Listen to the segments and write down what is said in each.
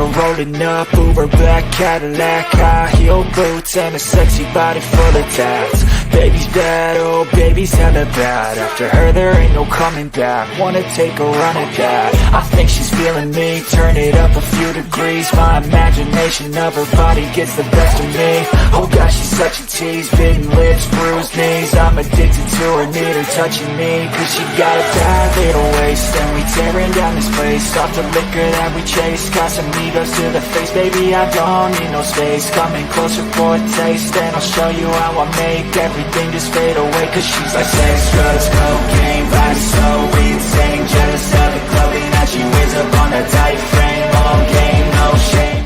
are rolling up, Uber black Cadillac, high heel boots, and a sexy body full of tats. Baby's bad, oh baby's hella bad. After her there ain't no coming back. Wanna take a run at that. I think she's feeling me, turn it up a few degrees. My imagination of her body gets the best of me. Oh gosh, she's such a tease, bitten lips, bruised knees. I'm addicted to her, need her touching me, cause she got a bad little waist. And we tearing down this place, off the liquor that we chase. Got some egos to the face, baby I don't need no space. Coming closer for a taste, and I'll show you how I make everything just fade away. Cause she's like sex, drugs, cocaine, body so insane. Jealous of the clothing that she wears up on a tight frame. All game, no shame.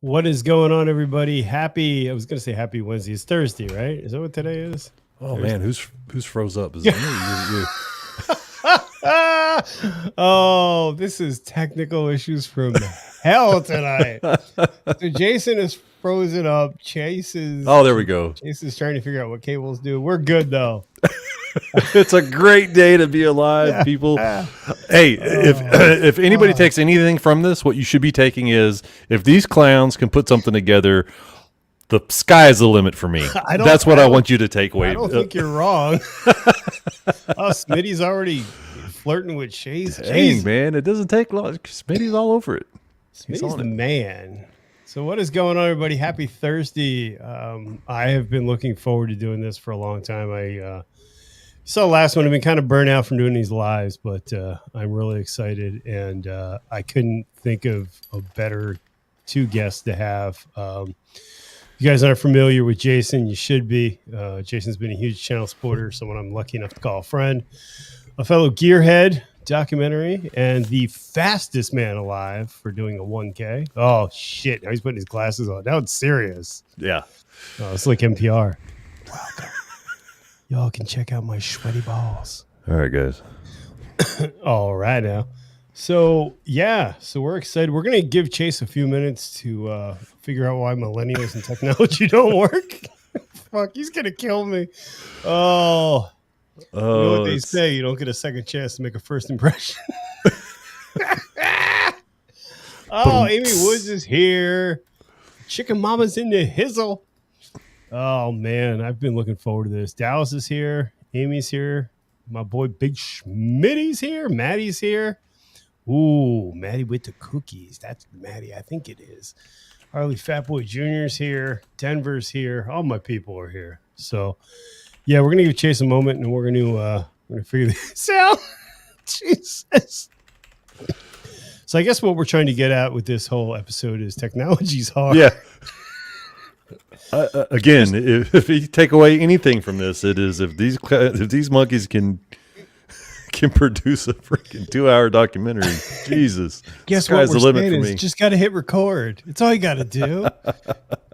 What is going on, everybody? I was going to say happy Wednesday. It's Thursday, right? Is that what today is? Oh, Thursday. Man, who's froze up? Is it you? Oh, this is technical issues from hell tonight. So Jason is frozen up. Chase is... Oh, there we go. Chase is trying to figure out what cables do. We're good, though. It's a great day to be alive, people. Hey, if anybody takes anything from this, what you should be taking is, if these clowns can put something together, the sky is the limit for me. That's what I want you to take away. I don't think you're wrong. Smitty's already flirting with Chase. Dang, man, it doesn't take long. Smitty's all over it. Smitty's the man. So what is going on, everybody? Happy Thursday. I have been looking forward to doing this for a long time. I saw the last one. I've been kind of burnt out from doing these lives, but I'm really excited, and I couldn't think of a better two guests to have. You guys aren't familiar with Jason. You should be. Jason's been a huge channel supporter, someone I'm lucky enough to call a friend, a fellow gearhead, documentary, and the fastest man alive for doing a 1K. Oh, shit. Now he's putting his glasses on. Now it's serious. Yeah. Oh, it's like NPR. Welcome. Y'all can check out my sweaty balls. All right, guys. All right, now. So we're excited. We're going to give Chase a few minutes to figure out why millennials and technology don't work. Fuck, he's going to kill me. Oh, you know what they say? You don't get a second chance to make a first impression. Amy Woods is here. Chicken Mama's in the hizzle. Oh, man, I've been looking forward to this. Dallas is here. Amy's here. My boy Big Schmitty's here. Maddie's here. Ooh, Maddie with the cookies. That's Maddie. I think it is. Harley Fatboy Jr.'s here. Denver's here. All my people are here. So, yeah, we're going to give Chase a moment, and we're going to figure this out. Jesus. So I guess what we're trying to get at with this whole episode is technology's hard. Yeah. Again, if you take away anything from this, it is if these monkeys can produce a freaking 2-hour documentary, Jesus. Guess what we're saying is just got to hit record. It's all you got to do.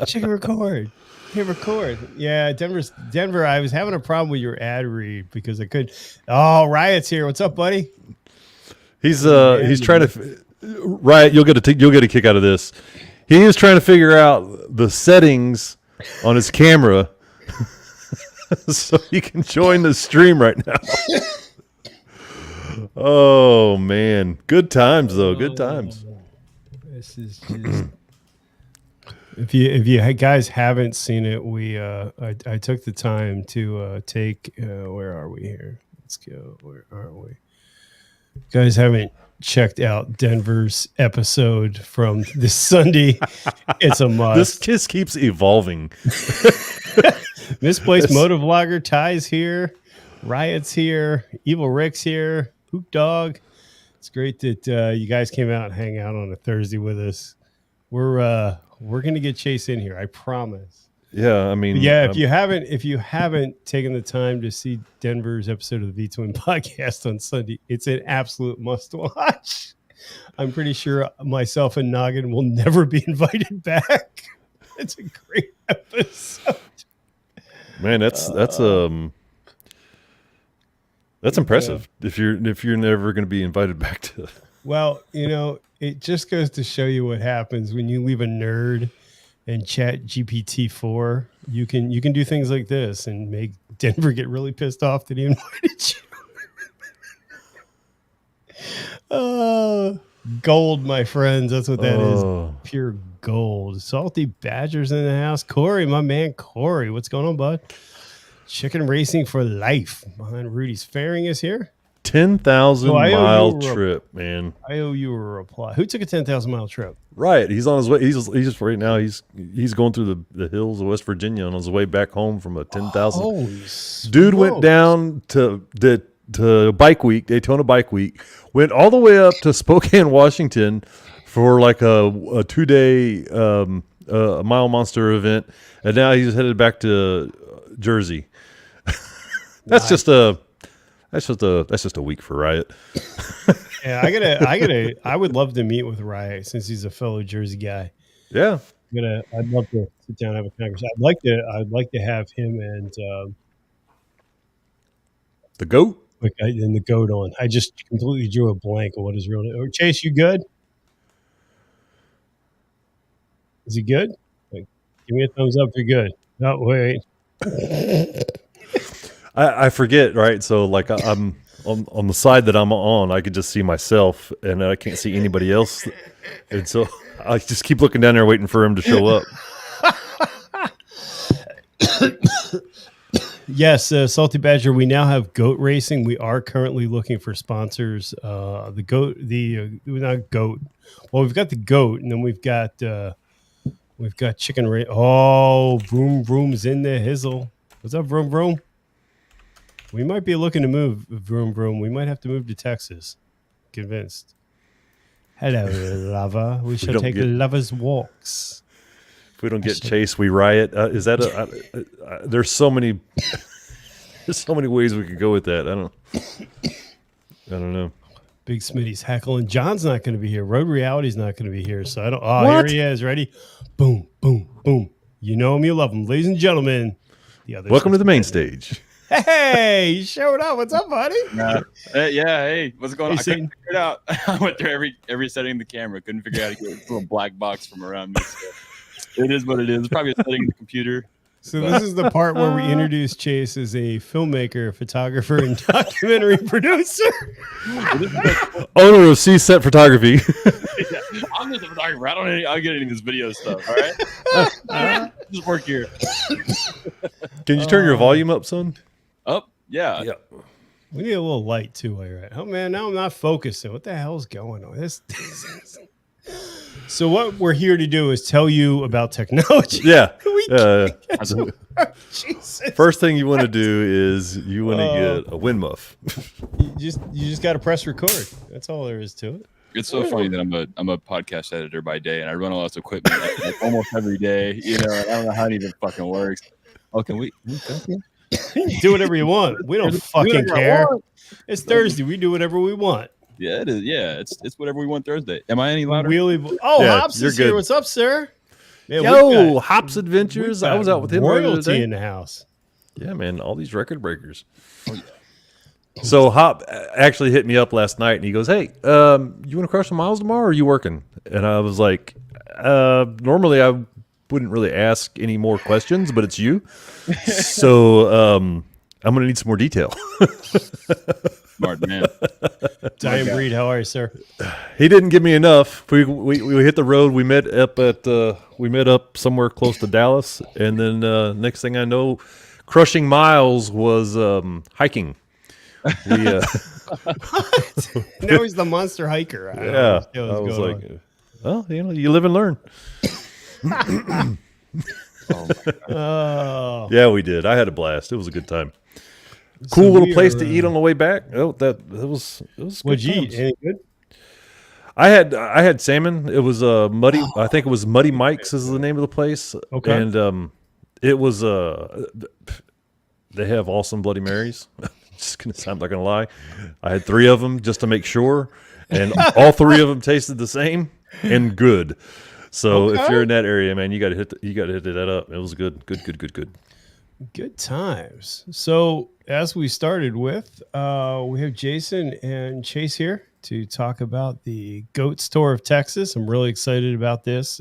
Check record. Hit record. Yeah, Denver. I was having a problem with your ad read because I could. Oh, Riot's here. What's up, buddy? He's trying to. Riot, you'll get a kick out of this. He is trying to figure out the settings on his camera so he can join the stream right now. Oh man, good times though. Good times. This is just. If you guys haven't seen it, I took the time to take. Where are we here? Let's go. Where are we? You guys haven't checked out Denver's episode from this Sunday. It's a must. This kiss keeps evolving. Misplaced motovlogger Ty's here. Riot's here. Evil Rick's here. Hoop Dog. It's great that you guys came out and hang out on a Thursday with us. We're gonna get Chase in here, I promise. Yeah, I mean, yeah. If you haven't taken the time to see Denver's episode of the V-Twin podcast on Sunday, it's an absolute must-watch. I'm pretty sure myself and Noggin will never be invited back. It's a great episode. Man, that's impressive. Yeah. If you're never going to be invited back to. Well, it just goes to show you what happens when you leave a nerd and chat GPT-4. You can do things like this and make Denver get really pissed off that he invited you. Gold, my friends. That's what that is. Oh. Pure gold. Salty Badgers in the house. Corey, my man Corey. What's going on, bud? Chicken racing for life. Behind Rudy's Fairing is here. 10,000 So I owe mile you a- trip, man. I owe you a reply. Who took a 10,000-mile trip? Right. He's on his way. He's just right now. He's going through the hills of West Virginia on his way back home from a 10,000. Holy Dude went smokes. down to Bike Week, Daytona Bike Week, went all the way up to Spokane, Washington for like a 2-day Mile Monster event, and now he's headed back to Jersey. That's just a week for Riot. Yeah, I would love to meet with Riot since he's a fellow Jersey guy. Yeah. I'd love to sit down and have a conversation. I'd like to have him and The GOAT? and the goat on. I just completely drew a blank on what his real name. Oh, Chase, you good? Is he good? Like, give me a thumbs up if you're good. No, wait. I forget, right? So like I'm on the side that I'm on, I could just see myself and I can't see anybody else. And so I just keep looking down there waiting for him to show up. Yes, Salty Badger. We now have goat racing. We are currently looking for sponsors. The goat, not goat. Well, we've got the goat, and then we've got chicken race. Oh, Vroom Vroom's in the hizzle. What's up, Vroom Vroom? We might be looking to move, Vroom Vroom. We might have to move to Texas. Convinced. Hello, lover. We shall take lovers' walks. If we don't get Chase, we riot. Is that there's so many ways we could go with that. I don't know. Big Smitty's heckling. John's not going to be here. Road Reality's not going to be here. So I don't. Oh, What? Here he is. Ready? Boom, boom, boom. You know him. You love him, ladies and gentlemen. Welcome to the main stage. Hey, you showed up. What's up, buddy? Yeah, hey, what's going on? I Hey, couldn't figure it out. I went through every setting of the camera. Couldn't figure out how to get this little black box from around me. So it is what it is. It's probably a setting in the computer. So this is the part where we introduce Chase as a filmmaker, photographer, and documentary producer. Owner of C Set Photography. Yeah, I'm just a photographer. I don't get any of this video stuff. All right, just work here. Can you turn your volume up, son? Up, yeah. We need a little light too while you're at. Oh man, now I'm not focusing. What the hell's going on? So what we're here to do is tell you about technology. Yeah. Jesus. First thing you want to do is you want to get a wind muff. You just got to press record. That's all there is to it. It's so funny that I'm a podcast editor by day, and I run all this equipment like almost every day. You know, I don't know how it even fucking works. Oh, can we Do whatever you want. We don't fucking care. It's Thursday. We do whatever we want. Yeah, it is. Yeah, it's whatever we want Thursday. Am I any louder? Yeah, Hops you're is here. good. What's up, sir? Man, Yo, Hops Adventures. I was out with him earlier royalty today. in the house. Yeah, man, all these record breakers. So Hop actually hit me up last night, and he goes, "Hey, you want to crush some miles tomorrow, or are you working?" And I was like, "Normally I wouldn't really ask any more questions, but it's you, so I'm gonna need some more detail." Smart man. Diane Breed, how are you, sir? He didn't give me enough. We hit the road. We met up somewhere close to Dallas, and then next thing I know, crushing miles was hiking. We Now he's the monster hiker. yeah, I was like, well, you live and learn. Oh, Yeah, we did. I had a blast. It was a good time. Cool little place to eat on the way back. Oh, it was. What'd good you eat? times. Any good? I had salmon. It was Muddy. I think it was Muddy Mike's is the name of the place. Okay. And it was they have awesome Bloody Marys. I'm not gonna lie. I had 3 of them just to make sure, and all 3 of them tasted the same and good. So if you're in that area, man, you got to hit that up. It was good. Good times. So as we started with, we have Jason and Chase here to talk about the Goat Tour of Texas. I'm really excited about this.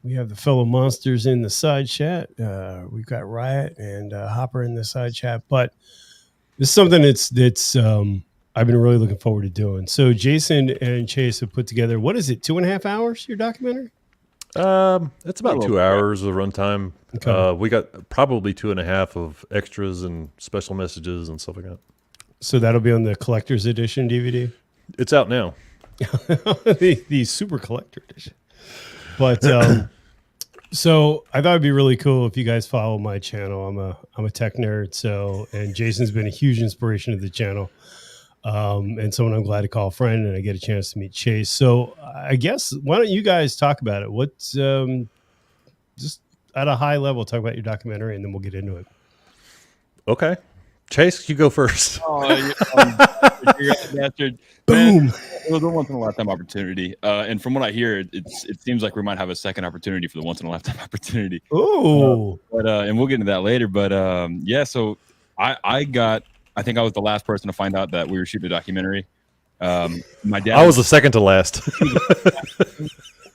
We have the fellow monsters in the side chat. We've got Riot and Hopper in the side chat, but this is something that's I've been really looking forward to doing. So Jason and Chase have put together, what is it, 2.5 hours, your documentary? It's about 2 hours of runtime. Okay. We got probably 2.5 of extras and special messages and stuff like that. So that'll be on the collector's edition DVD? It's out now. the super collector edition. But so I thought it'd be really cool if you guys follow my channel. I'm a tech nerd, so, and Jason's been a huge inspiration to the channel. And someone I'm glad to call a friend, and I get a chance to meet Chase. So I guess why don't you guys talk about it? What's just at a high level, talk about your documentary, and then we'll get into it. Okay, Chase, you go first. Bastard. Boom. Man, it was a once in a lifetime opportunity, and from what I hear, it seems like we might have a second opportunity for the once in a lifetime opportunity. Oh, But and we'll get into that later. But yeah, so I think I was the last person to find out that we were shooting a documentary. My dad. I was the second to last.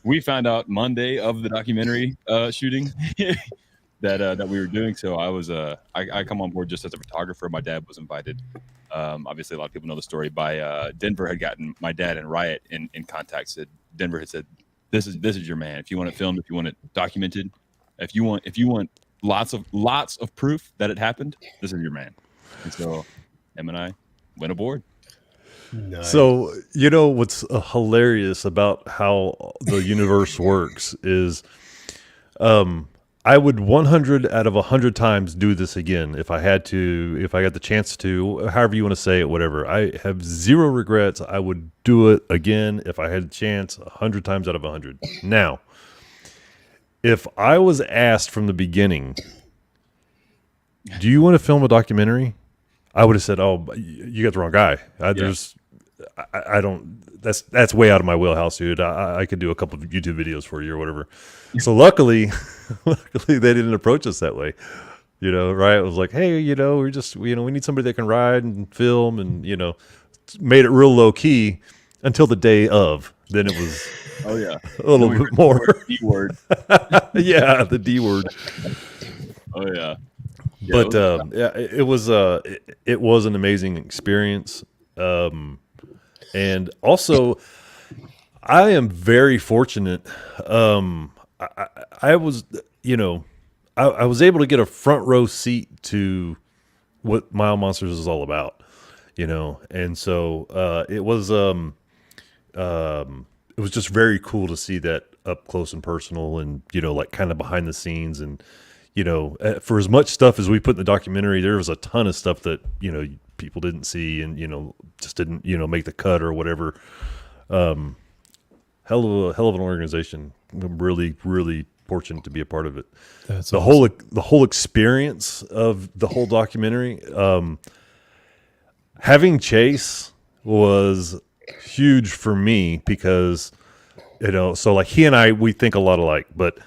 We found out Monday of the documentary shooting that we were doing. So I come on board just as a photographer. My dad was invited. Obviously, a lot of people know the story. By Denver had gotten my dad and Riot in contact. Denver had said, "This is your man. If you want it filmed, if you want it documented, if you want lots of proof that it happened, this is your man." And so Em and I went aboard. nice. So, you know, what's hilarious about how the universe works is I would 100 out of 100 times do this again if I had to, if I got the chance to, however you want to say it, whatever. I have zero regrets. I would do it again if I had a chance 100 times out of 100. Now, if I was asked from the beginning, do you want to film a documentary? I would have said, "Oh, you got the wrong guy. I don't. That's way out of my wheelhouse, dude. I could do a couple of YouTube videos for you or whatever." So luckily they didn't approach us that way. You know, right? It was like, "Hey, we need somebody that can ride and film," and made it real low key until the day of. Then it was Oh yeah, a little bit more. D word. Yeah, the D word. Oh yeah. But it was an amazing experience, and also I am very fortunate. I was able to get a front row seat to what Mile Monsters is all about, and so it was just very cool to see that up close and personal, and like kind of behind the scenes. And for as much stuff as we put in the documentary, there was a ton of stuff that, people didn't see and, just didn't, make the cut or whatever. Hell of an organization. I'm really, really fortunate to be a part of it. That's the whole experience of the whole documentary. Having Chase was huge for me because, so like he and I, we think a lot alike, but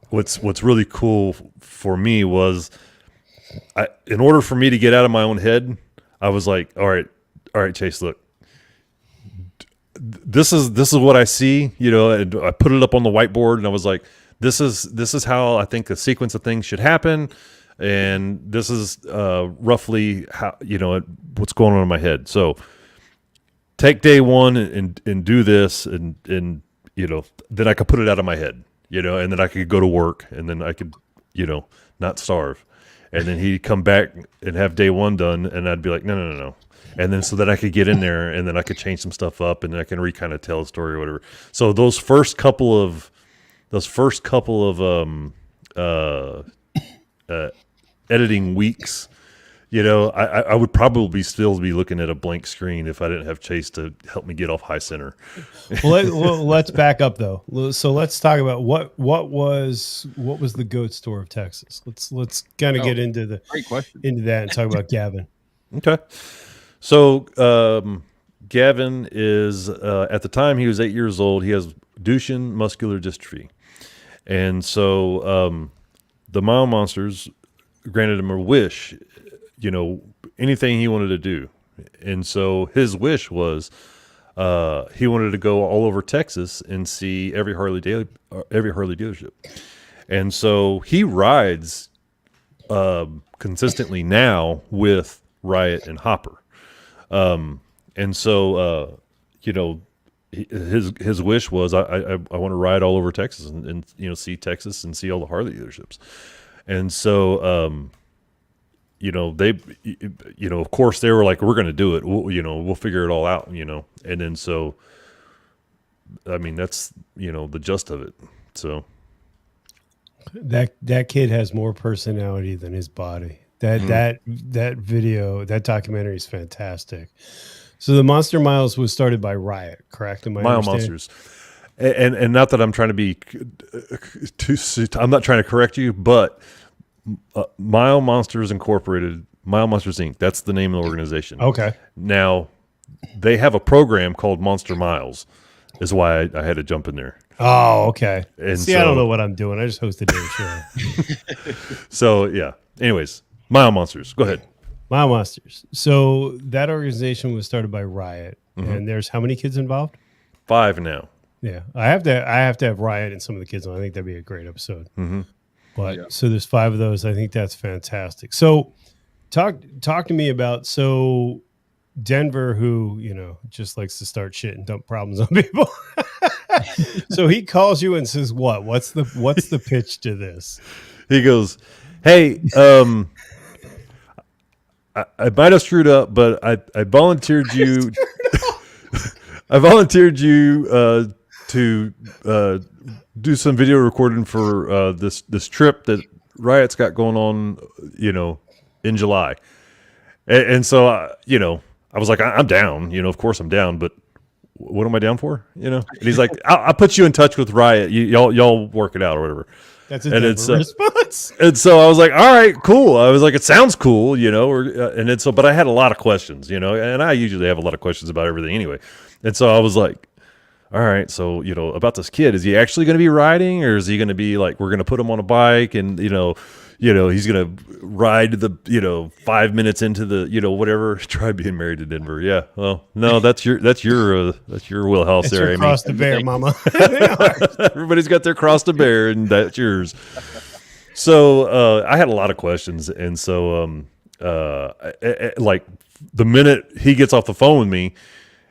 what's really cool for me was in order for me to get out of my own head, I was like, all right, Chase, look, this is what I see, and I put it up on the whiteboard and I was like, this is how I think a sequence of things should happen. And this is roughly how, what's going on in my head. So take day one and do this and then I could put it out of my head. And then I could go to work and then I could, not starve. And then he'd come back and have day one done. And I'd be like, no. And then so that I could get in there and then I could change some stuff up and then I can kind of tell a story or whatever. So those first couple of editing weeks, I would probably still be looking at a blank screen if I didn't have Chase to help me get off high center. Let's back up though. So let's talk about what was the GOAT store of Texas. Let's kind of get into Great question. into that and talk about Gaven. Okay. So Gaven is at the time he was 8 years old. He has Duchenne Muscular Dystrophy, and so the Mile Monsters granted him a wish. Anything he wanted to do. And so his wish was he wanted to go all over Texas and see every Harley dealership. And so he rides consistently now with Riot and Hopper. And so, his wish was I want to ride all over Texas and see Texas and see all the Harley dealerships. And so, they, of course they were like, we're going to do it. We'll figure it all out, and then so, I mean, that's, the gist of it. So that kid has more personality than his body. That video, that documentary is fantastic. So the Monster Miles was started by Riot, correct? Mile Monsters. And not that I'm trying to be I'm not trying to correct you, but Mile Monsters Incorporated, Mile Monsters Inc. That's the name of the organization. Okay. Now they have a program called Monster Miles, is why I had to jump in there. Oh, okay. And see, I don't know what I'm doing. I just hosted a show. So yeah. Anyways, Mile Monsters. Go ahead. Mile Monsters. So that organization was started by Riot, and there's how many kids involved? 5 now. Yeah, I have to have Riot and some of the kids on. I think that'd be a great episode. Mm-hmm. But so there's 5 of those. I think that's fantastic. So talk to me about Denver, who just likes to start shit and dump problems on people. So he calls you and says, "What? What's the pitch to this?" He goes, "Hey, I might have screwed up, but I volunteered you. I volunteered you to do some video recording for this trip that Riot's got going on, in July." And so I was like, "I'm down. Of course I'm down, but what am I down for? And he's like, I'll put you in touch with Riot. Y'all work it out or whatever." That's a Denver response. And so I was like, all right, cool. I was like, it sounds cool, but I had a lot of questions, and I usually have a lot of questions about everything anyway. And so I was like, all right, so, about this kid, is he actually going to be riding, or is he going to be like, we're going to put him on a bike and, he's going to ride the, 5 minutes into the, whatever. Try being married to Denver. Yeah. Well, no, that's your wheelhouse there, Amy. Cross the bear, mama. Everybody's got their cross to bear, and that's yours. So I had a lot of questions, and so like the minute he gets off the phone with me,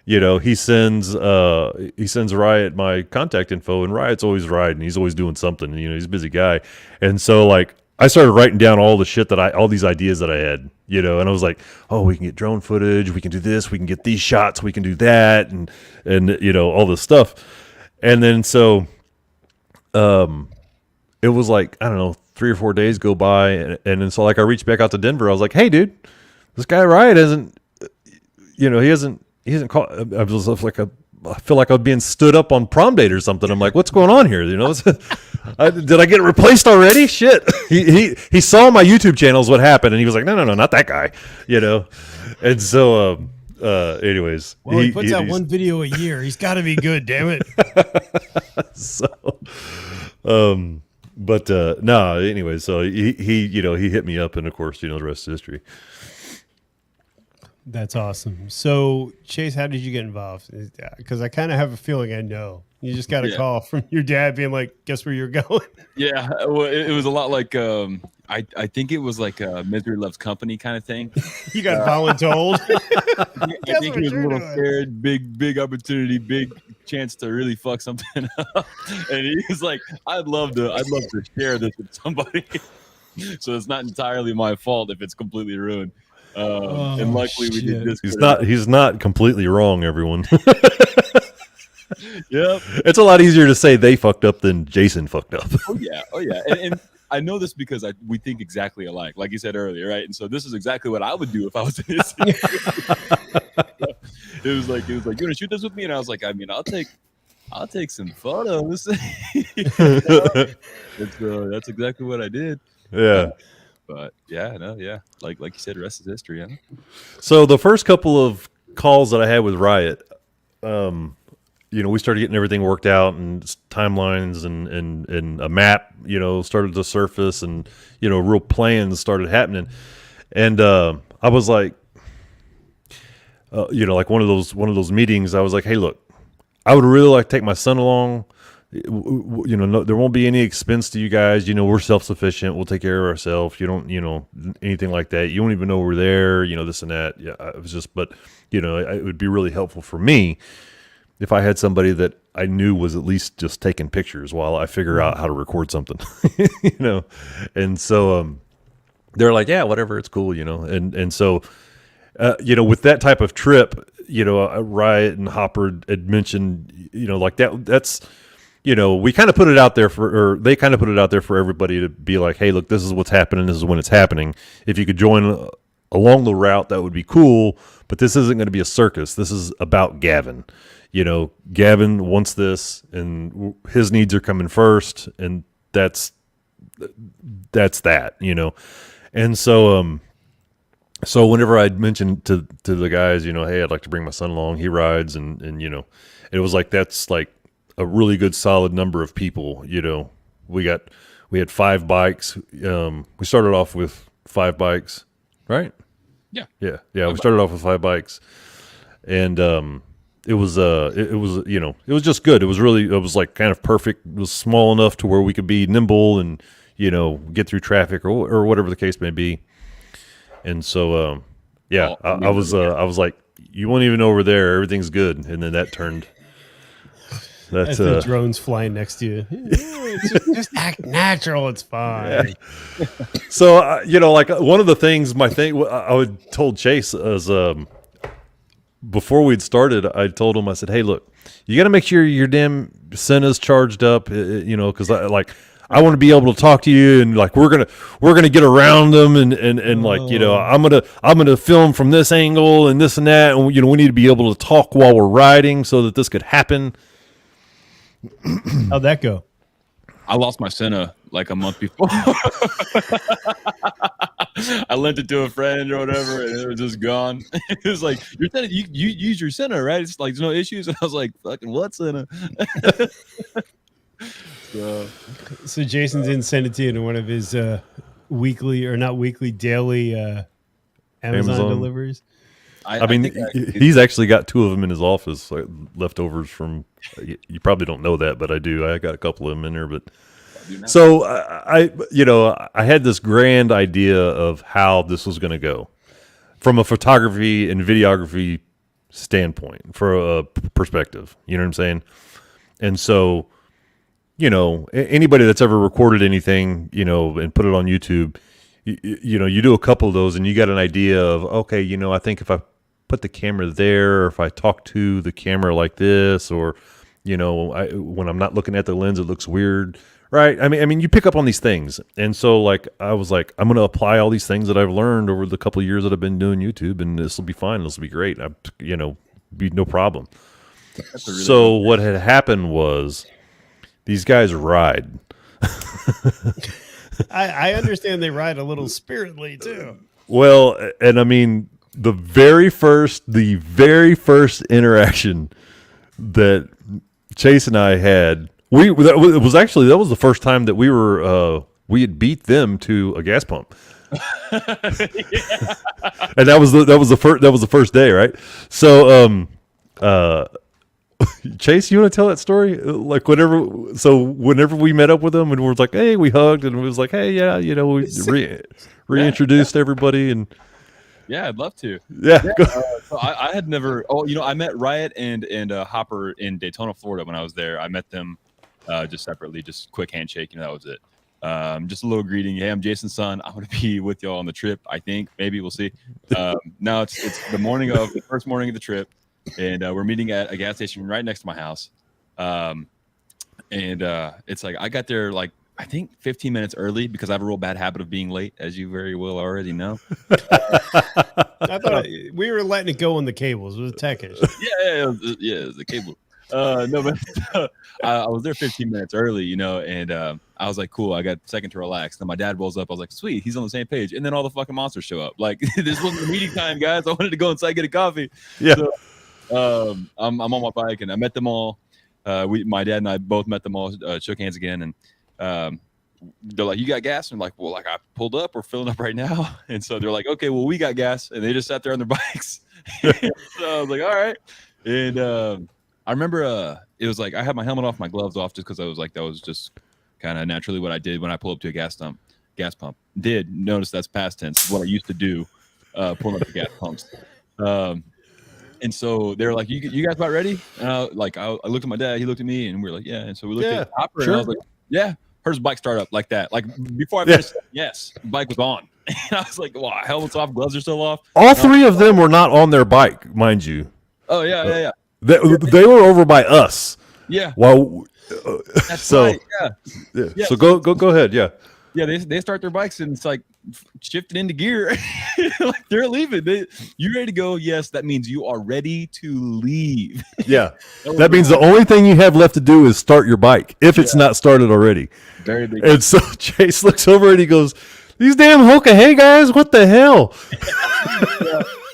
he sends Riot my contact info, and Riot's always riding. He's always doing something. He's a busy guy, and so like I started writing down all the shit all these ideas that I had, and I was like, oh, we can get drone footage, we can do this, we can get these shots, we can do that, and all this stuff, and then so it was like, I don't know, 3 or 4 days go by, and then so like I reached back out to Denver. I was like, hey, dude, this guy Riot he hasn't called. I was like I feel like I was being stood up on prom date or something. I'm like, what's going on here? Did I get replaced already? Shit. He saw my YouTube channels, what happened, and he was like, no, not that guy. And so anyways, well, he puts out one video a year. He's got to be good, damn it. So but no, anyway, so he hit me up, and of course, the rest is history. That's awesome. So, Chase, how did you get involved? Because I kind of have a feeling I know. You just got a call from your dad being like, guess where you're going? Yeah, well, it was a lot like, I think it was like a Misery Loves Company kind of thing. You got voluntold? I think he was a little scared, big opportunity, big chance to really fuck something up. And he was like, I'd love to share this with somebody. So it's not entirely my fault if it's completely ruined. And luckily we did this. He's not completely wrong, everyone. Yep. It's a lot easier to say they fucked up than Jason fucked up. Oh yeah. And I know this because we think exactly alike, like you said earlier, right? And so this is exactly what I would do if I was in his It was like, you want to shoot this with me? And I was like, I mean, I'll take some photos. That's exactly what I did. Yeah. But yeah, like you said, the rest is history. Yeah. So the first couple of calls that I had with Riot, we started getting everything worked out, and timelines and a map, started to surface, and real plans started happening. And I was like, like one of those meetings. I was like, hey, look, I would really like to take my son along no, there won't be any expense to you guys. We're self-sufficient. We'll take care of ourselves. You don't, anything like that. You don't even know we're there, this and that. Yeah, it was just, but, it would be really helpful for me if I had somebody that I knew was at least just taking pictures while I figure out how to record something, And so, they're like, yeah, whatever, it's cool, And so, with that type of trip, Riot and Hopper had mentioned, like that's, we kind of put it out there or they kind of put it out there for everybody to be like, hey, look, this is what's happening. This is when it's happening. If you could join along the route, that would be cool. But this isn't going to be a circus. This is about Gavin. Gavin wants this, and his needs are coming first, and that's that. And so, so whenever I'd mentioned to the guys, hey, I'd like to bring my son along. He rides, and it was like that's like a really good solid number of people. We had 5 bikes. We started off with 5 bikes, right? Yeah. We started off with 5 bikes, and it was just good. It was like kind of perfect. It was small enough to where we could be nimble and get through traffic or whatever the case may be. And so I was like, you won't even know we're there. Everything's good. And then that turned. That's the drones flying next to you. Just act natural. It's fine. Yeah. So, like one of the things, I told Chase as before we'd started, I told him, I said, hey, look, you got to make sure your damn Senna's charged up, because I want to be able to talk to you, and like we're gonna get around them, and like I'm gonna film from this angle and this and that, and we need to be able to talk while we're riding so that this could happen. How'd that go? I lost my Senna like a month before. I lent it to a friend or whatever, and it was just gone. It was like, your Senna, you use your Senna, right? It's like there's no issues. And I was like, fucking what Senna? So Jason didn't send it to you in one of his weekly or not weekly, daily Amazon deliveries. I mean, he's actually got 2 of them in his office, like leftovers from. You probably don't know that, but I do. I got a couple of them in there. But so I had this grand idea of how this was going to go from a photography and videography standpoint, for a perspective. You know what I'm saying? And so, anybody that's ever recorded anything, and put it on YouTube, you do a couple of those and you got an idea of, okay, I think if I put the camera there, or if I talk to the camera like this, or, when I'm not looking at the lens, it looks weird. Right. I mean, you pick up on these things. And so like, I was like, I'm going to apply all these things that I've learned over the couple of years that I've been doing YouTube, and this will be fine. This will be great. Be no problem. So what had happened was these guys ride. I understand they ride a little spiritedly too. Well, and I mean, the very first interaction that Chase and I had, that was the first time that we had beat them to a gas pump. And that was the first day, right? So Chase, you want to tell that story? Like whenever we met up with them and we were like, hey, we hugged, and we was like, hey, yeah, we reintroduced everybody, and yeah, I'd love to. Yeah. So I had never. I met Riot and Hopper in Daytona, Florida when I was there. I met them just separately, just quick handshake. That was it. Just a little greeting. Hey, I'm Jason's son. I'm going to be with y'all on the trip. I think maybe we'll see. Now it's the first morning of the trip, and we're meeting at a gas station right next to my house. And it's like I got there like I think 15 minutes early because I have a real bad habit of being late, as you very well already know. I thought we were letting it go on the cables. It was a tech issue. Yeah, it was the cable. No, but I was there 15 minutes early, and I was like, cool, I got a second to relax. Then my dad rolls up. I was like, sweet, he's on the same page. And then all the fucking monsters show up. Like, this wasn't the meeting time, guys. I wanted to go inside, get a coffee. Yeah. So, I'm on my bike, and I met them all. My dad and I both met them all, shook hands again, and they're like, you got gas? And I'm like, well, like I pulled up, we're filling up right now. And so they're like, okay, well, we got gas. And they just sat there on their bikes. So I was like, all right. And I remember it was like I had my helmet off, my gloves off, just because I was like, that was just kind of naturally what I did when I pull up to a gas pump. Did notice that's past tense, what I used to do, pulling up to gas pumps. And so they're like, you guys about ready? And I looked at my dad, he looked at me, and we were like, yeah. And so we looked at Hopper, and I was like, yeah. Hers bike started up like that. Like before I finished, yes, the bike was on. And I was like, wow, helmet's off, gloves are still off. All three of them were not on their bike, mind you. Oh, yeah. They were over by us. Yeah. Well, That's so right. Yeah. So go ahead. Yeah. Yeah, they start their bikes and it's like shifting into gear. Like they're leaving. You ready to go? Yes, that means you are ready to leave. Yeah. That means the only thing you have left to do is start your bike if it's not started already. Very big. And so Chase looks over and he goes, "These damn Hoka, hey guys, what the hell?"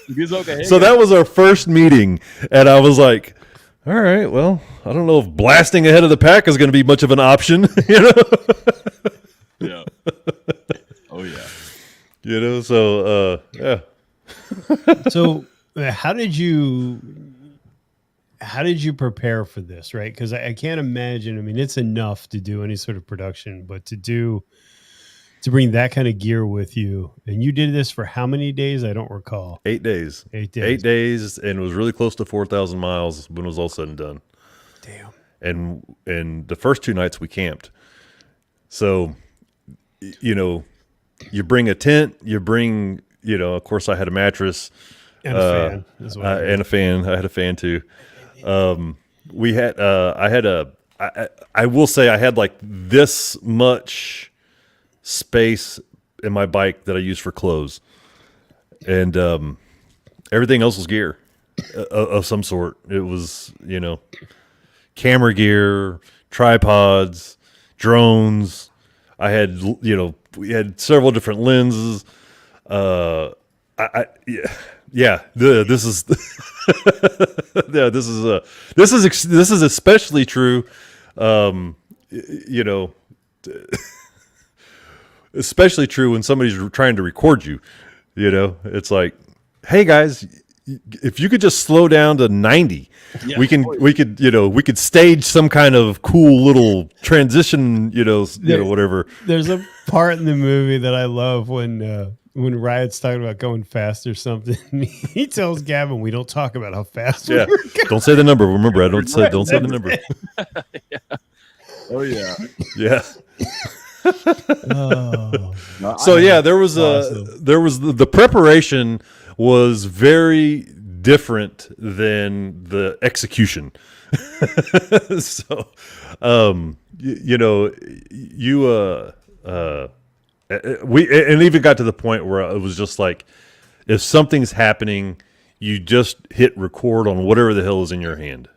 So that was our first meeting, and I was like, all right, well, I don't know if blasting ahead of the pack is going to be much of an option, you know? Yeah. Oh yeah. You know, so yeah. So how did you prepare for this, right? Because I can't imagine. I mean, it's enough to do any sort of production, but to bring that kind of gear with you, and you did this for how many days? I don't recall. 8 days. 8 days. 8 days, and it was really close to 4,000 miles when it was all said and done. Damn. And the first 2 nights we camped. So, you know, you bring a tent, you bring, you know, of course I had a mattress. And a fan as well. And a fan. I had a fan too. We had, I will say I had like this much space in my bike that I use for clothes. And everything else was gear of some sort. It was, you know, camera gear, tripods, drones. I had, you know, we had several different lenses. This is especially true. You know, especially true when somebody's trying to record you. You know, it's like, hey guys, if you could just slow down to 90, we could stage some kind of cool little transition, whatever. There's a part in the movie that I love when Riot's talking about going fast or something. He tells Gavin, "We don't talk about how fast we're going." Don't say the number. Remember, don't say the number. Yeah. Oh yeah. Yeah. So yeah, there was the preparation was very different than the execution. So, we even got to the point where it was just like, if something's happening, you just hit record on whatever the hell is in your hand.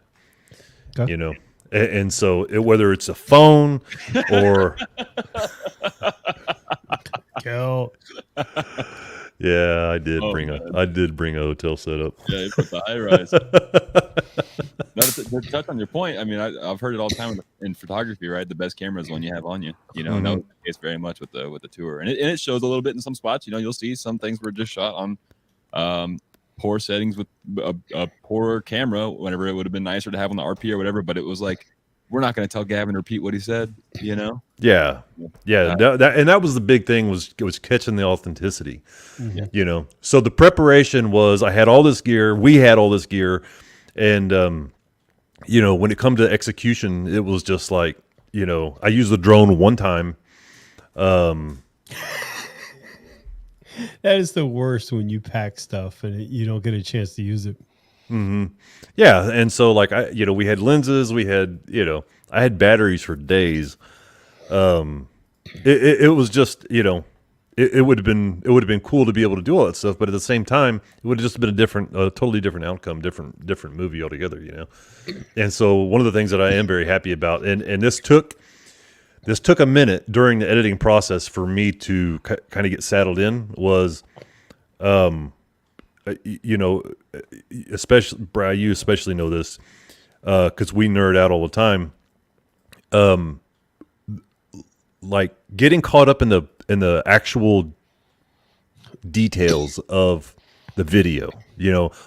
Okay. You know. And so whether it's a phone or yeah, I did bring a hotel setup. Yeah, you put the high rise. To touch on your point, I mean, I've heard it all the time in photography, right? The best camera is the one you have on you. You know, and that was the case very much with the tour, and it shows a little bit in some spots. You know, you'll see some things were just shot on poor settings with a poorer camera. Whenever it would have been nicer to have on the RP or whatever, but it was like, we're not going to tell Gavin to repeat what he said. You know? Yeah. That was the big thing was catching the authenticity. Mm-hmm. You know, so the preparation was, I had all this gear, we had all this gear, and when it come to execution, it was just like, I used the drone one time. That is the worst when you pack stuff and you don't get a chance to use it. Mm-hmm. Yeah, and so like we had lenses, we had I had batteries for days. It was just it would have been cool to be able to do all that stuff, but at the same time, it would have just been a totally different outcome, different movie altogether. And so one of the things that I am very happy about, and this took a minute during the editing process for me to kind of get saddled in, was, especially Brad, you especially know this, because we nerd out all the time. Like getting caught up in the actual details of the video.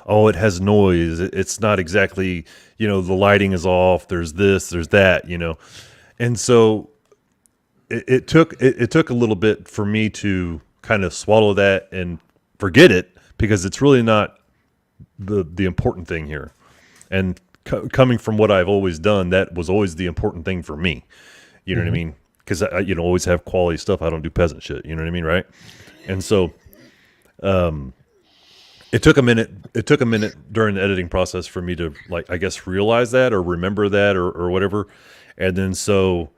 Oh, it has noise. It's not exactly, the lighting is off. There's this, there's that, and so it took a little bit for me to kind of swallow that and forget it, because it's really not the important thing here. And coming from what I've always done, that was always the important thing for me. You know what I mean? Because I always have quality stuff. I don't do peasant shit. You know what I mean, right? And so, it took a minute. It took a minute during the editing process for me to, like, I guess, realize that or remember that or whatever. And then so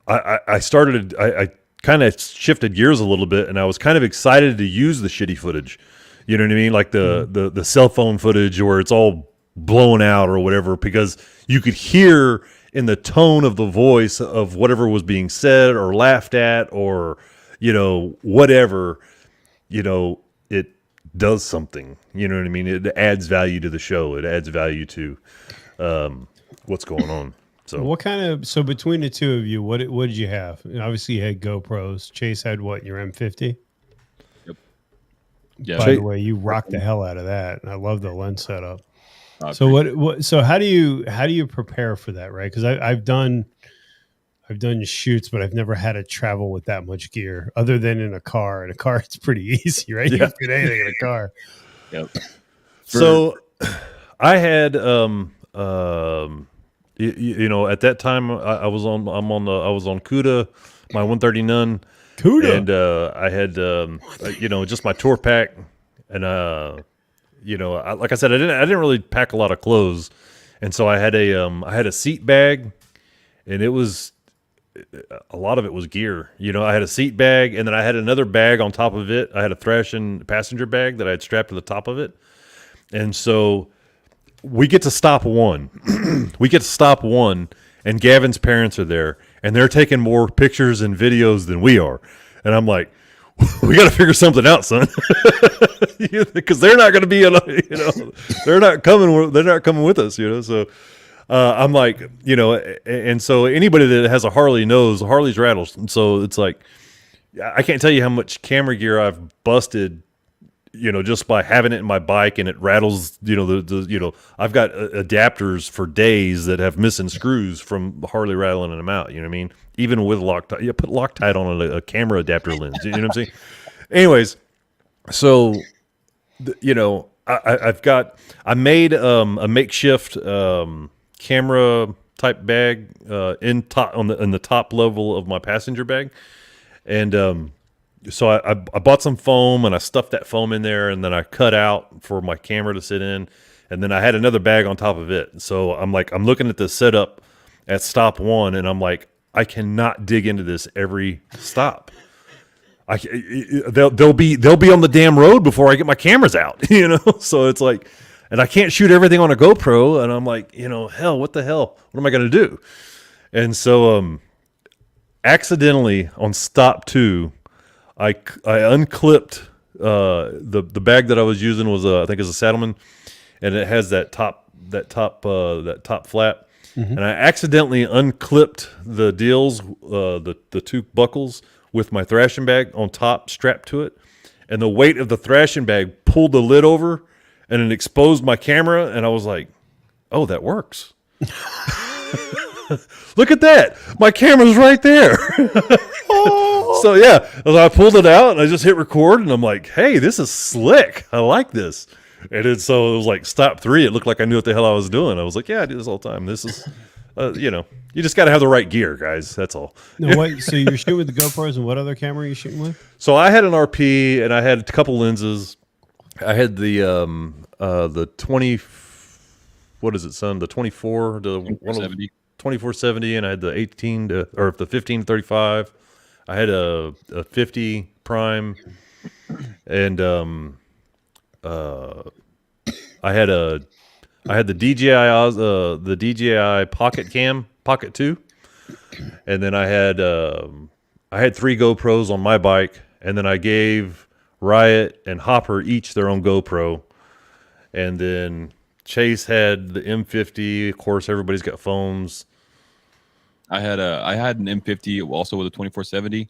I started. I kind of shifted gears a little bit, and I was kind of excited to use the shitty footage. You know what I mean? Like the cell phone footage where it's all blown out or whatever, because you could hear in the tone of the voice of whatever was being said or laughed at or, whatever, it does something. You know what I mean? It adds value to the show. It adds value to what's going on. So so between the two of you, what did you have? Obviously you had GoPros. Chase had what, your M50? Yep. Yeah. By the way, you rocked the hell out of that. And I love the lens setup. So how do you prepare for that, right? Because I've done shoots, but I've never had to travel with that much gear other than in a car. In a car, it's pretty easy, right? You can fit anything in a car. Yep. So I had at that time I was on CUDA, my 130 None. CUDA. And I had just my tour pack, and like I said, I didn't really pack a lot of clothes, and so I had a seat bag, and it was a lot of it was gear. I had a seat bag, and then I had another bag on top of it. I had a Thrashing passenger bag that I had strapped to the top of it, and so we get to stop one. And Gavin's parents are there, and they're taking more pictures and videos than we are, and I'm like, we got to figure something out, son, because they're not going to be, they're not coming with us, So I'm like, and so anybody that has a Harley knows Harley's rattles, and so it's like, I can't tell you how much camera gear I've busted, just by having it in my bike, and it rattles. I've got adapters for days that have missing screws from Harley rattling them out. You know what I mean? Even with Loctite, you put Loctite on a camera adapter lens. You know what I'm saying? Anyways, so I made a makeshift camera type bag in the top level of my passenger bag, and so I bought some foam, and I stuffed that foam in there, and then I cut out for my camera to sit in, and then I had another bag on top of it. So I'm looking at the setup at stop one, and I'm like, I cannot dig into this every stop. They'll be on the damn road before I get my cameras out, So it's like, and I can't shoot everything on a GoPro, and I'm like, hell, what the hell? What am I going to do? And so, accidentally on stop 2, I unclipped the bag that I was using was I think it's a Saddleman, and it has that top flap, and I accidentally unclipped the deals, the two buckles with my thrashing bag on top strapped to it, and the weight of the thrashing bag pulled the lid over, and it exposed my camera, and I was like, oh, that works. Look at that. My camera's right there. So yeah, I pulled it out and I just hit record, and I'm like, hey, this is slick. I like this. And so it was like stop 3. It looked like I knew what the hell I was doing. I was like, yeah, I do this all the time. This is, you just got to have the right gear, guys. That's all. No, wait, so you're shooting with the GoPros, and what other camera are you shooting with? So I had an RP, and I had a couple lenses. I had the 20, what is it, son? The 24, the 2470, and I had the the 15 to 35. I had a 50 prime, and I had the DJI Pocket 2, and then I had 3 GoPros on my bike, and then I gave Riot and Hopper each their own GoPro, and then Chase had the M50. Of course, everybody's got phones. I had an M50 also with a 2470,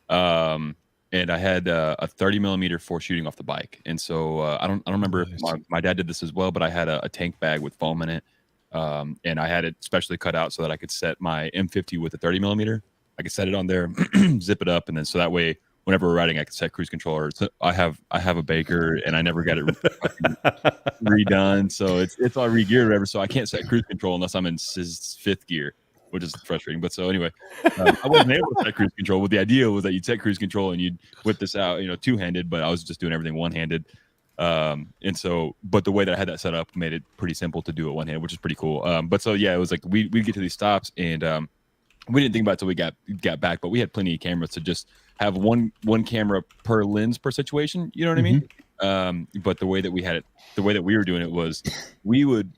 and and I had a 30 millimeter for shooting off the bike. And so I don't remember if my dad did this as well, but I had a tank bag with foam in it, and I had it specially cut out so that I could set my M50 with a 30 millimeter. I could set it on there, zip it up, and then so that way, whenever we're riding, I could set cruise control. So I have a Baker, and I never got it redone, so it's all re-geared or whatever. So I can't set cruise control unless I'm in fifth gear, which is frustrating. But so anyway, I wasn't able to set cruise control. But the idea was that you'd set cruise control and you'd whip this out, two-handed. But I was just doing everything one-handed. And so, but the way that I had that set up made it pretty simple to do it one-handed, which is pretty cool. But so yeah, it was like we'd get to these stops, and we didn't think about it till we got back. But we had plenty of cameras to just have one camera per lens per situation. You know what I mean? But the way that we were doing it was we would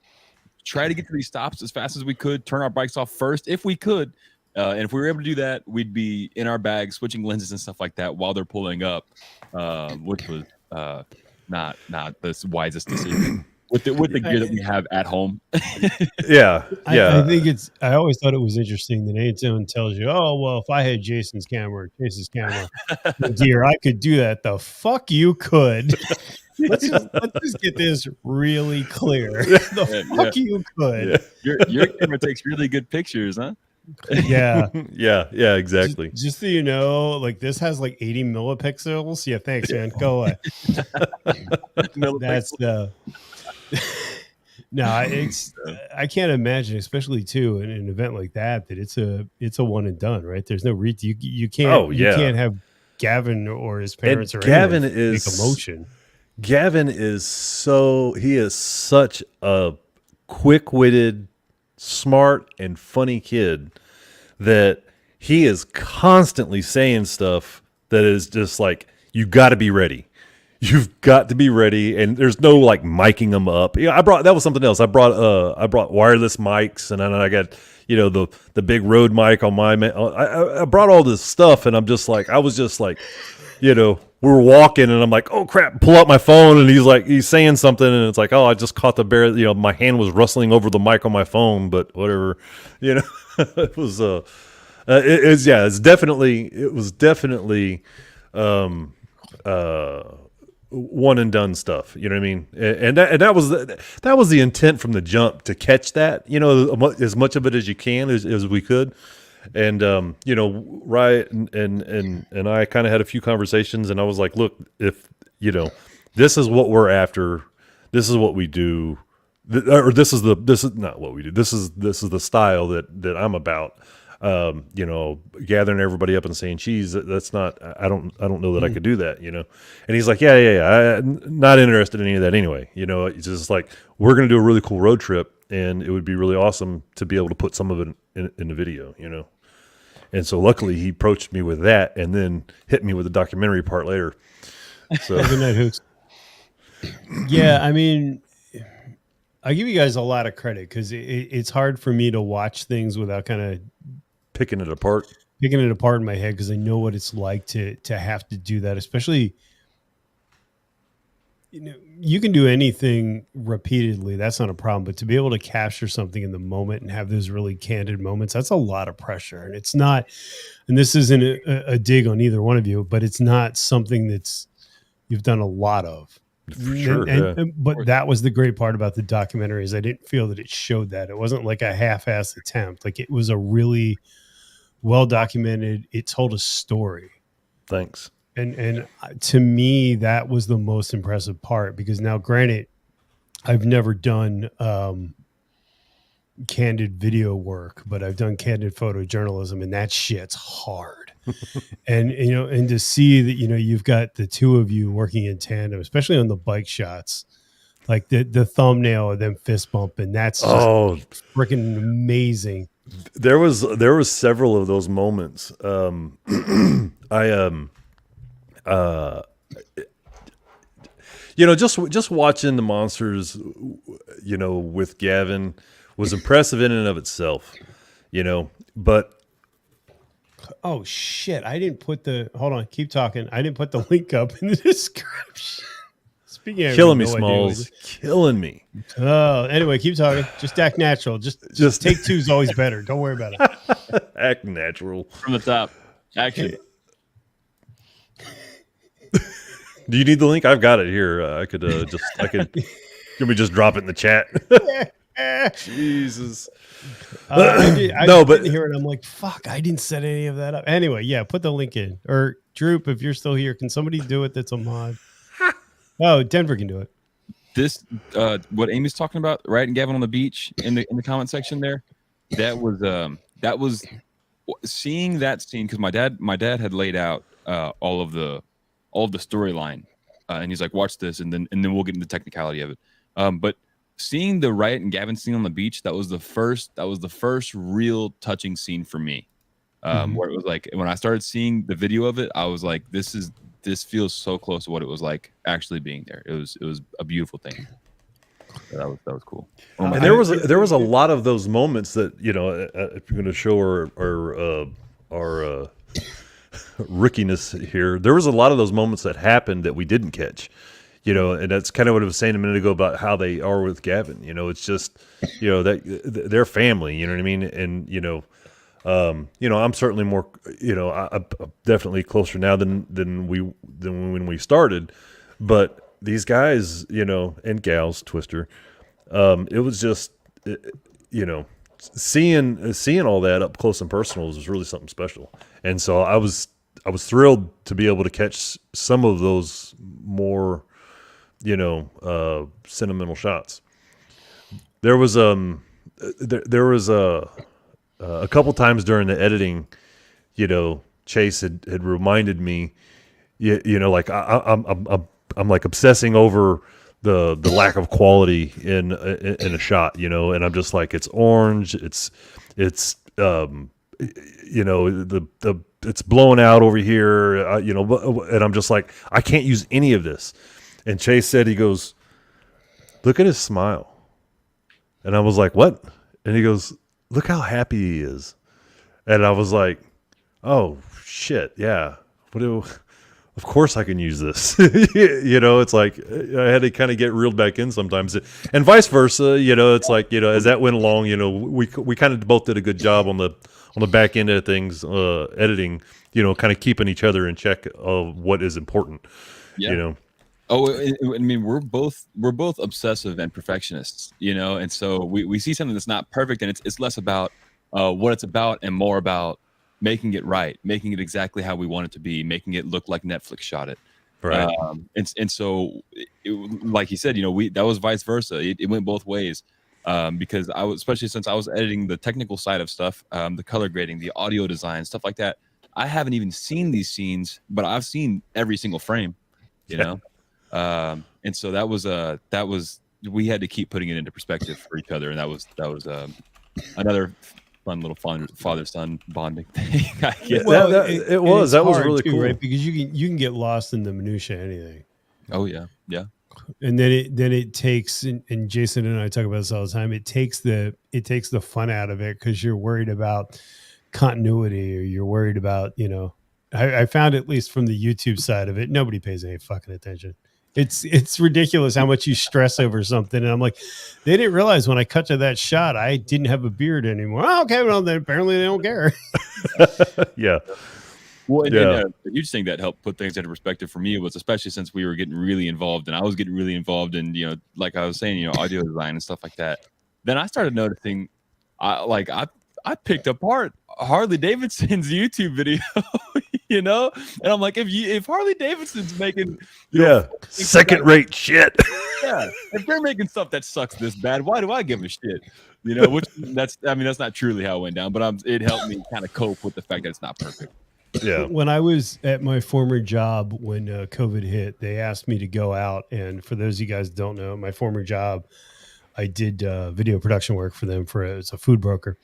try to get to these stops as fast as we could, turn our bikes off first if we could, and if we were able to do that, we'd be in our bags switching lenses and stuff like that while they're pulling up, which was not the wisest decision with the gear that we have at home. Yeah. I think I always thought it was interesting that anyone tells you, oh, well, if I had Jason's camera or Chase's camera gear, I could do that. The fuck you could. Let's just get this really clear. The fuck you could. Yeah. Your camera takes really good pictures, huh? Yeah. Yeah, exactly. Just so you know, like this has like 80 millipixels. Yeah, thanks, man. Go away. That's no, it's I can't imagine, especially too in an event like that it's a one and done, right? There's no you can't you can't have Gavin or his parents or Gavin make a motion. Gavin is such a quick-witted, smart, and funny kid that he is constantly saying stuff that is just like, you got to be ready. You've got to be ready, and there's no like miking them up. Yeah, that was something else. I brought wireless mics, and then I got the big Rode mic on my. I brought all this stuff, and I was just like, we were walking, and I'm like, oh crap, pull out my phone, and he's saying something, and it's like, oh, I just caught the bear. My hand was rustling over the mic on my phone, but whatever, it was it was definitely one and done stuff. You know what I mean? And that was the intent from the jump, to catch that, as much of it as you can as we could. And Riot and I kind of had a few conversations, and I was like, look, if this is what we're after, this is what we do, or this is not what we do. This is the style that I'm about. Gathering everybody up and saying, geez, that's not, I don't know that I could do that, And he's like, yeah. I'm not interested in any of that anyway. It's just like, we're going to do a really cool road trip, and it would be really awesome to be able to put some of it in the video, And so luckily he approached me with that, and then hit me with the documentary part later. So good night, Hooks. Yeah. I mean, I give you guys a lot of credit, because it's hard for me to watch things without kind of picking it apart in my head, because I know what it's like to have to do that, especially, you can do anything repeatedly. That's not a problem, but to be able to capture something in the moment and have those really candid moments, that's a lot of pressure. And it's not, and this isn't a dig on either one of you, but it's not something that's you've done a lot of. For sure, but that was the great part about the documentary, is I didn't feel that it showed that. It wasn't like a half-assed attempt. Like, it was a really well documented. It told a story. Thanks. And to me, that was the most impressive part, because now, granted, I've never done candid video work, but I've done candid photojournalism, and that shit's hard. And to see that you've got the two of you working in tandem, especially on the bike shots, like the thumbnail of them fist bumping, that's just freaking amazing. There was several of those moments. Just watching the monsters, with Gavin was impressive in and of itself, but. Oh shit! I didn't put hold on, keep talking. I didn't put the link up in the description. Speaking of killing me, Smalls, killing me. Oh, anyway, keep talking. Just act natural. Just take two is always better. Don't worry about it. Act natural from the top. Action. Do you need the link? I've got it here. Can we just drop it in the chat? Jesus. I didn't hear it. I'm like, fuck, I didn't set any of that up. Anyway, yeah, put the link in. Or Droop, if you're still here, can somebody do it that's a mod? Oh, Denver can do it. This, what Amy's talking about, right? And Gavin on the beach in the comment section there. That was seeing that scene, because my dad had laid out all of the storyline, and he's like, watch this, and then we'll get into the technicality of it. But seeing the Riot and Gavin scene on the beach, that was the first real touching scene for me. Where it was like, when I started seeing the video of it, I was like, this feels so close to what it was like actually being there. It was a beautiful thing. That was cool. And there was a lot of those moments that, if you're going to show our rookiness here, there was a lot of those moments that happened that we didn't catch. And that's kind of what I was saying a minute ago about how they are with Gavin. It's just, that they're family. You know what I mean? And I'm certainly more, I'm definitely closer now than when we started. But these guys, and gals, Twister, it was just, seeing all that up close and personal was really something special. And so I was thrilled to be able to catch some of those more, sentimental shots. There was a couple times during the editing, Chase had reminded me, like I'm like obsessing over the lack of quality in a shot, and I'm just like, it's orange, it's it's blowing out over here, and I'm just like, I can't use any of this. And Chase said, he goes, look at his smile. And I was like, what? And he goes, look how happy he is. And I was like, oh, shit, yeah. Of course I can use this. It's like I had to kind of get reeled back in sometimes. And vice versa, it's like, as that went along, we kind of both did a good job on the back end of things, editing, kind of keeping each other in check of what is important, Oh, I mean, we're both obsessive and perfectionists, and so we see something that's not perfect, and it's less about what it's about and more about making it right, making it exactly how we want it to be, making it look like Netflix shot it. Right. And so, like you said, that was vice versa. It went both ways, because especially since I was editing the technical side of stuff, the color grading, the audio design, stuff like that. I haven't even seen these scenes, but I've seen every single frame, and so that was we had to keep putting it into perspective for each other, and that was another fun little father-son bonding thing. Well, that was really too, cool, right? Because you can get lost in the minutia of anything. Oh yeah. And then it takes, and Jason and I talk about this all the time, it takes the fun out of it, because you're worried about continuity, or you're worried about, I found, at least from the YouTube side of it, nobody pays any fucking attention. It's ridiculous how much you stress over something. And I'm like, they didn't realize when I cut to that shot, I didn't have a beard anymore. Oh, okay, well, then apparently they don't care. Yeah. Well, and the huge thing that helped put things into perspective for me was, especially since we were getting really involved, and I was getting really involved in, like I was saying, audio design and stuff like that. Then I started noticing, I picked apart Harley-Davidson's YouTube video, and I'm like, if Harley-Davidson's making second-rate shit, if they're making stuff that sucks this bad, why do I give a shit? Which that's not truly how it went down, but it helped me kind of cope with the fact that it's not perfect. Yeah. When I was at my former job, when COVID hit, they asked me to go out, and for those of you guys who don't know, my former job, I did video production work for them as a food broker.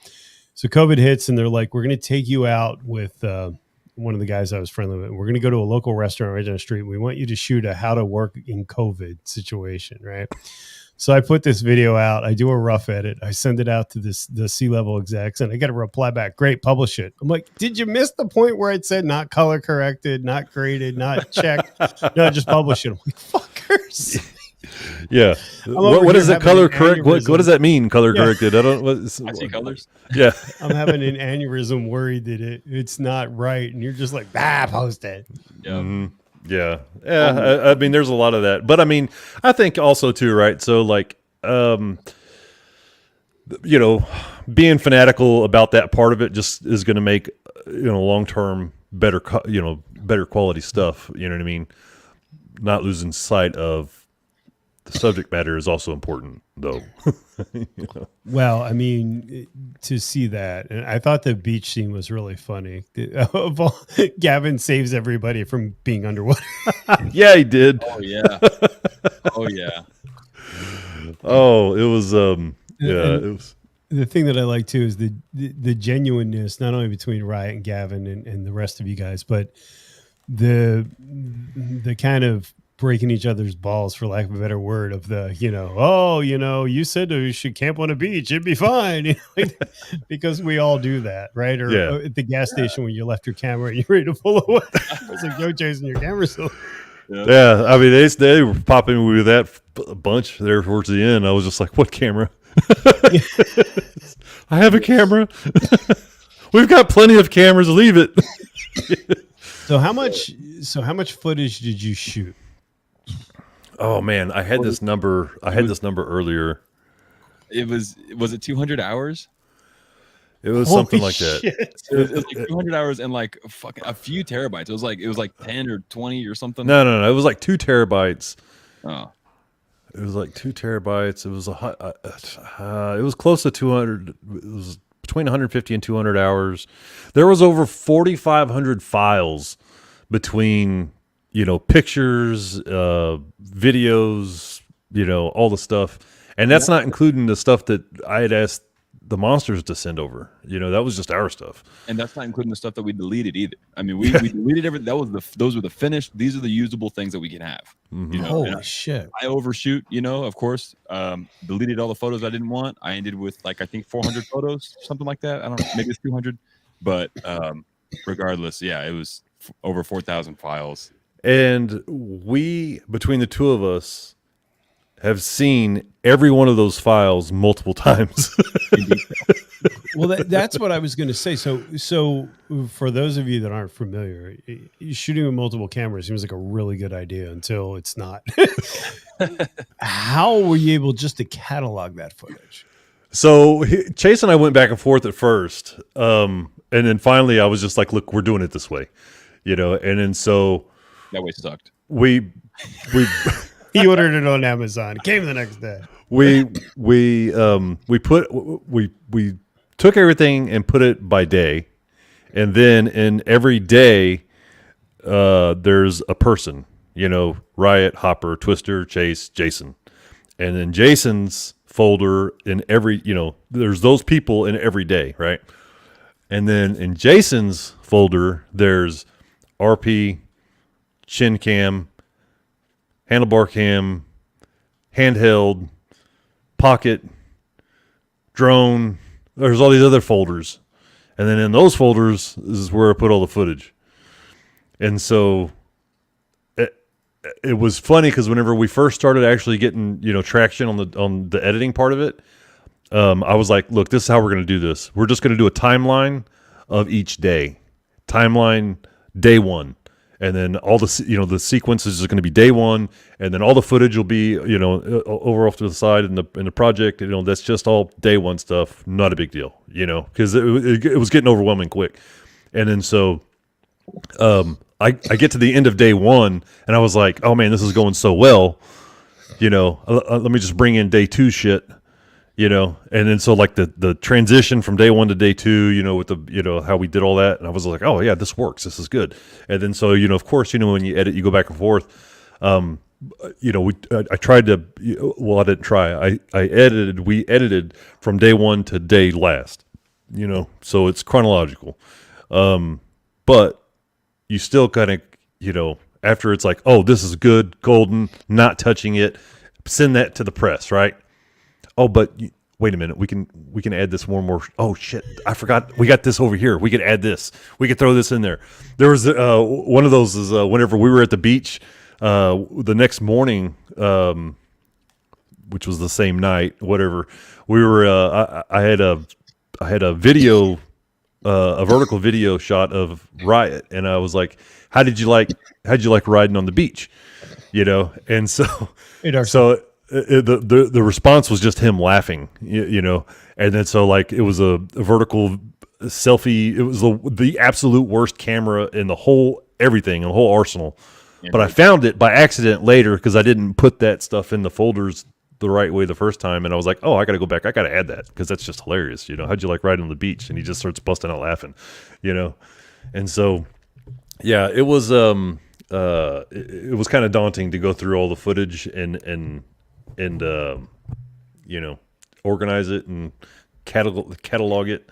So COVID hits, and they're like, we're going to take you out with one of the guys I was friendly with. We're going to go to a local restaurant right down the street. We want you to shoot a how to work in COVID situation, right? So I put this video out. I do a rough edit. I send it out to the C-level execs, and I get a reply back. Great, publish it. I'm like, did you miss the point where it said not color corrected, not graded, not checked? No, just publish it. I'm like, fuckers. Yeah. What is the color correct? What does that mean? Color corrected? I see colors. Yeah. I'm having an aneurysm, worried that it's not right, and you're just like, post it. Yeah. Yeah. I mean, there's a lot of that, but I mean, I think also too, right? So like, being fanatical about that part of it just is going to make, long term better, better quality stuff. You know what I mean? Not losing sight of the subject matter is also important, though. Well, I mean, to see that, and I thought the beach scene was really funny. Gavin saves everybody from being underwater. Yeah, he did. Oh yeah. Oh yeah. Oh, it was. It was. The thing that I like too is the genuineness, not only between Riot and Gavin and the rest of you guys, but the kind of breaking each other's balls, for lack of a better word, of the, you said you should camp on a beach, it'd be fine. Because we all do that, right? Or at the gas station when you left your camera and you're ready to pull away. It's like, yo, Jason, your camera's still. Yeah, I mean, they were popping with that a bunch there towards the end. I was just like, what camera? I have a camera. We've got plenty of cameras. Leave it. So how much footage did you shoot? Oh man, I had this number earlier. Was it 200 hours? It was something like that. It was like 200 hours and like fucking a few terabytes. It was like 10 or 20 or something. No. It was like 2 terabytes. Oh. It was like 2 terabytes. It was it was close to 200. It was between 150 and 200 hours. There was over 4,500 files between, pictures, videos, all the stuff. And that's not including the stuff that I had asked the monsters to send over. That was just our stuff. And that's not including the stuff that we deleted either. I mean, we deleted everything. Those were the finished. These are the usable things that we can have. Mm-hmm. Holy shit! I overshoot. Of course. Deleted all the photos I didn't want. I ended with I think 400 photos, something like that. I don't know, maybe it's 200. But regardless, yeah, it was over 4,000 files. And we, between the two of us, have seen every one of those files multiple times. Well, that's what I was going to say. So for those of you that aren't familiar, shooting with multiple cameras seems like a really good idea until it's not. How were you able just to catalog that footage? So Chase and I went back and forth at first. And then finally I was just like, look, we're doing it this way, and then so that way sucked. We He ordered it on Amazon. It came the next day. We took everything and put it by day, and then in every day, there's a person. Riot, Hopper, Twister, Chase, Jason, and then Jason's folder in every. There's those people in every day, right? And then in Jason's folder, there's RP, Chin Cam, handlebar cam, handheld, pocket, drone. There's all these other folders. And then in those folders is where I put all the footage. And so it was funny because whenever we first started actually getting, traction on the editing part of it, I was like, look, this is how we're going to do this. We're just going to do a timeline of each day. Timeline day one. And then all the the sequence is going to be day one, and then all the footage will be over off to the side in the project. That's just all day one stuff. Not a big deal, because it was getting overwhelming quick. And then so I get to the end of day one, and I was like, oh man, this is going so well. Let me just bring in day two shit. And then so like the transition from day one to day two, with the, how we did all that. And I was like, oh yeah, this works. This is good. And then so, of course, when you edit, you go back and forth. I tried to, I didn't try. We edited from day one to day last, so it's chronological. But you still kind of, after it's like, oh, this is good, golden, not touching it, send that to the press, right? Oh, but wait a minute. We can add this one more. Oh shit! I forgot. We got this over here. We could add this. We could throw this in there. There was one of those is whenever we were at the beach the next morning, which was the same night. Whatever. We were. I had a video a vertical video shot of Riot, and I was like, how'd you like riding on the beach, And so the response was just him laughing, and then so like it was a vertical selfie. It was the absolute worst camera in the whole arsenal. But I found it by accident later because I didn't put that stuff in the folders the right way the first time, and I was like, oh, I got to go back. I got to add that because that's just hilarious. How'd you like riding on the beach? And he just starts busting out laughing, And so, yeah, it was it was kind of daunting to go through all the footage and organize it and catalog it,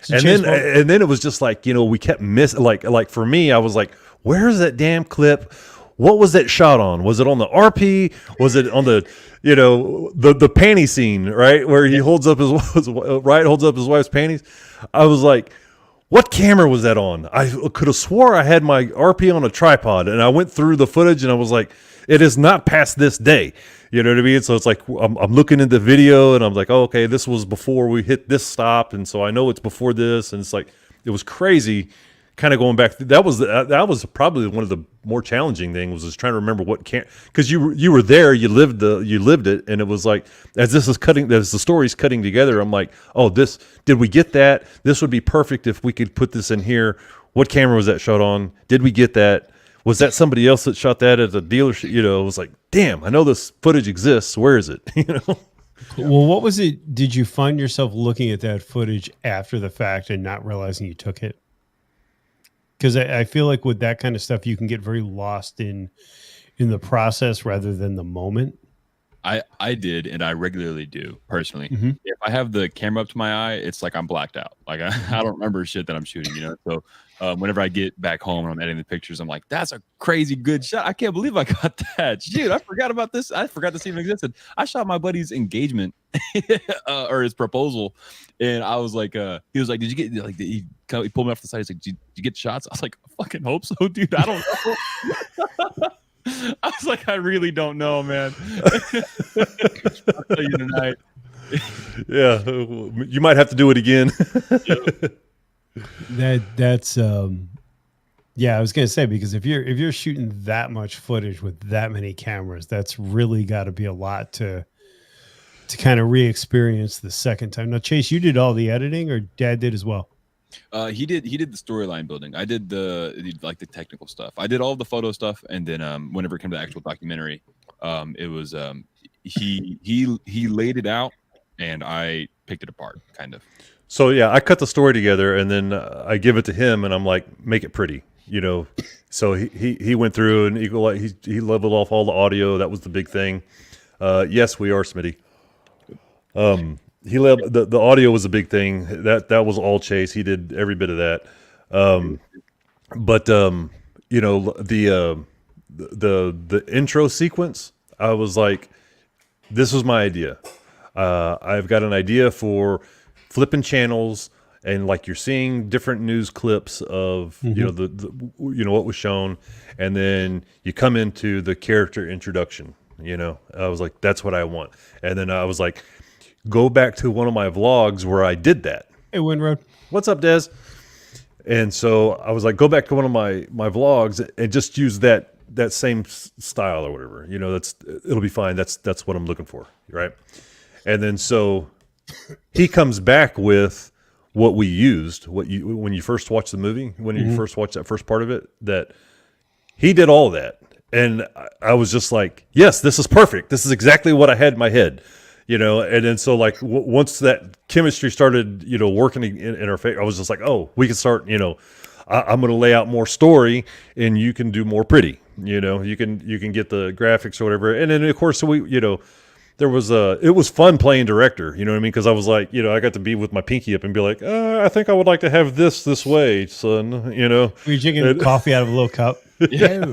So and then it was just like, we kept missing, like for me, I was like, where's that damn clip? What was that shot on? Was it on the RP? Was it on the, the panty scene, right? Where he holds up his wife's panties. I was like, what camera was that on? I could have swore I had my RP on a tripod, and I went through the footage and I was like, it is not past this day. You know what I mean? So it's like, I'm looking at the video and I'm like, oh, okay, this was before we hit this stop. And so I know it's before this. And it's like, it was crazy kind of going back. That was probably one of the more challenging things, was just trying to remember what because you were there, you lived it. And it was like, as the story's cutting together, I'm like, oh, did we get that? This would be perfect if we could put this in here. What camera was that shot on? Did we get that? Was that somebody else that shot that at the dealership? It was like, damn, I know this footage exists. Where is it? Well, what was it? Did you find yourself looking at that footage after the fact and not realizing you took it? Because I feel like with that kind of stuff, you can get very lost in the process rather than the moment. I did, and I regularly do personally. Mm-hmm. If I have the camera up to my eye, it's like I'm blacked out. Like I don't remember shit that I'm shooting, So whenever I get back home and I'm editing the pictures, I'm like, that's a crazy good shot. I can't believe I got that. Shoot, I forgot about this. I forgot this even existed. I shot my buddy's engagement or his proposal, and I was like, he was like, did you get like? He pulled me off the side. He's like, did you get shots? I was like, I fucking hope so, dude. I don't know. I was like, I really don't know, man. I'll tell you tonight. Yeah, you might have to do it again. That's yeah, I was gonna say, because if you're shooting that much footage with that many cameras, that's really got to be a lot to kind of re-experience the second time. Now, Chase, you did all the editing, or Dad did as well? He did the storyline building. I did the technical stuff. I did all the photo stuff, and then whenever it came to the actual documentary, it was he laid it out, and I picked it apart, kind of. So yeah, I cut the story together, and then I give it to him, and I'm like, make it pretty, So he went through and he leveled off all the audio. That was the big thing. Yes, we are, Smitty. The audio was a big thing. That was all Chase. He did every bit of that. But the intro sequence, I was like, this was my idea. I've got an idea for flipping channels, and like you're seeing different news clips of what was shown, and then you come into the character introduction. I was like, that's what I want. And then I was like, go back to one of my vlogs where I did that. Hey, Windroad. What's up, Des? And so I was like, go back to one of my vlogs and just use that same style or whatever. It'll be fine. That's what I'm looking for, right? And then so he comes back with what we used, when you first watch the movie, when you first watch that first part of it, that he did all that. And I was just like, yes, this is perfect. This is exactly what I had in my head. And then so like once that chemistry started, working in our favor, I was just like, oh, we can start, I'm going to lay out more story and you can do more pretty, you can get the graphics or whatever. And then of course, it was fun playing director, you know what I mean? Cause I was like, I got to be with my pinky up and be like, I think I would like to have this way, son, Were you drinking coffee out of a little cup? Yeah.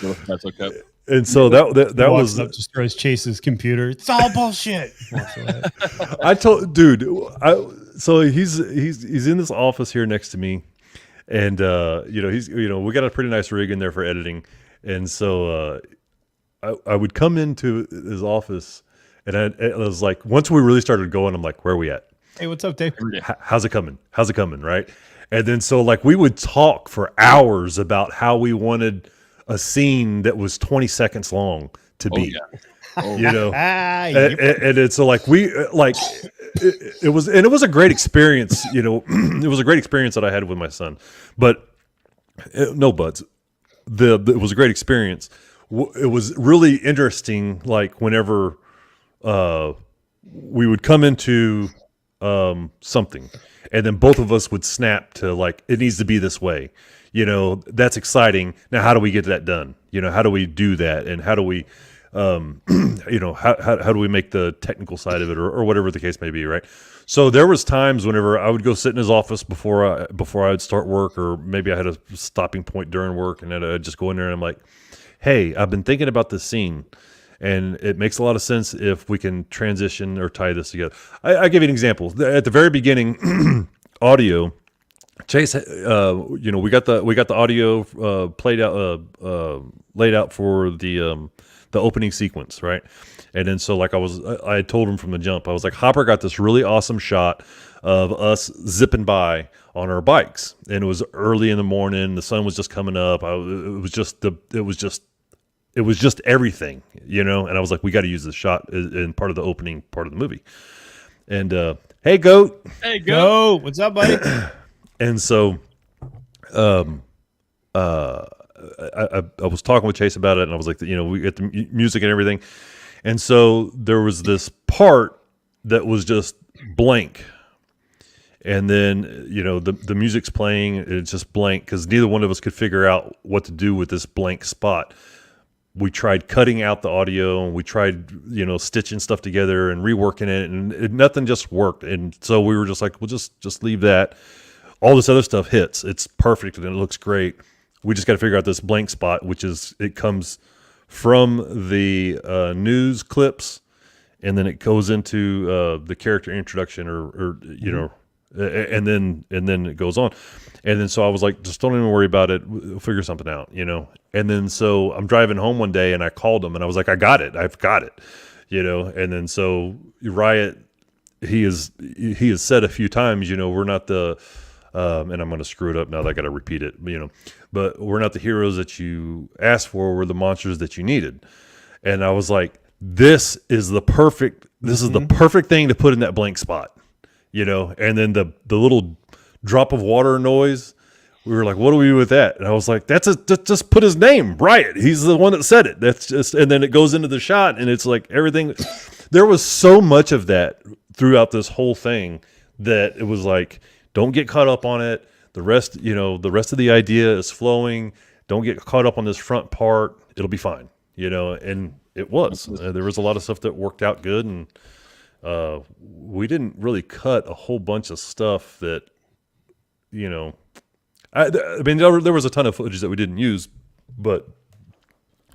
Little pretzel cup. And so that was up, destroys Chase's computer. It's all bullshit. I told dude, so he's in this office here next to me, and he's we got a pretty nice rig in there for editing, and so I would come into his office, and I was like, once we really started going, I'm like, where are we at? Hey, what's up, Dave? How's it coming? How's it coming? Right. And then so like we would talk for hours about how we wanted a scene that was 20 seconds long to be. Yeah. Oh, you know, Yep. and it's so like we like it was, and it was a great experience. You know, it was a great experience that I had with my son. But no buts. It was a great experience. It was really interesting. Like whenever we would come into something, and then both of us would snap to like, it needs to be this way. You know, that's exciting. Now, how do we get that done? You know, how do we do that? And how do we, you know, how do we make the technical side of it, or whatever the case may be, right? So there was times whenever I would go sit in his office before I would start work, or maybe I had a stopping point during work, and then I'd just go in there and I'm like, hey, I've been thinking about this scene, and it makes a lot of sense if we can transition or tie this together. I give you an example. At the very beginning, audio, Chase, you know, we got the audio played out, laid out for the opening sequence, right? And then so like I had told him from the jump, I was like, Hopper got this really awesome shot of us zipping by on our bikes, and it was early in the morning, the sun was just coming up. It was just everything, you know. And I was like, we got to use this shot in part of the opening part of the movie. And hey, Goat. Hey, Goat. What's up, buddy? And so, I was talking with Chase about it, and I was like, you know, we get the music and everything. And so there was this part that was just blank. And then, you know, the music's playing, and it's just blank because neither one of us could figure out what to do with this blank spot. We tried cutting out the audio, and we tried, you know, stitching stuff together and reworking it, and nothing just worked. And so we were just like, we'll just leave that. All this other stuff hits. It's perfect, and it looks great. We just got to figure out this blank spot, which is, it comes from the news clips, and then it goes into the character introduction, or you know, and then it goes on. And then so I was like, just don't even worry about it. We'll figure something out, you know. And then so I'm driving home one day, and I called him, and I was like, I've got it, you know. And then so Riot, he has said a few times, you know, we're not the and I'm going to screw it up now that I got to repeat it, you know, but we're not the heroes that you asked for. We're the monsters that you needed. And I was like, this is the perfect thing to put in that blank spot, you know. And then the little drop of water noise, we were like, what do we do with that? And I was like, just put his name, Riot. He's the one that said it. That's just, and then it goes into the shot, and it's like everything. There was so much of that throughout this whole thing that it was like, don't get caught up on it. The rest, you know, the rest of the idea is flowing. Don't get caught up on this front part. It'll be fine, you know. And it was. There was a lot of stuff that worked out good, and we didn't really cut a whole bunch of stuff that, you know. I mean, there was a ton of footage that we didn't use, but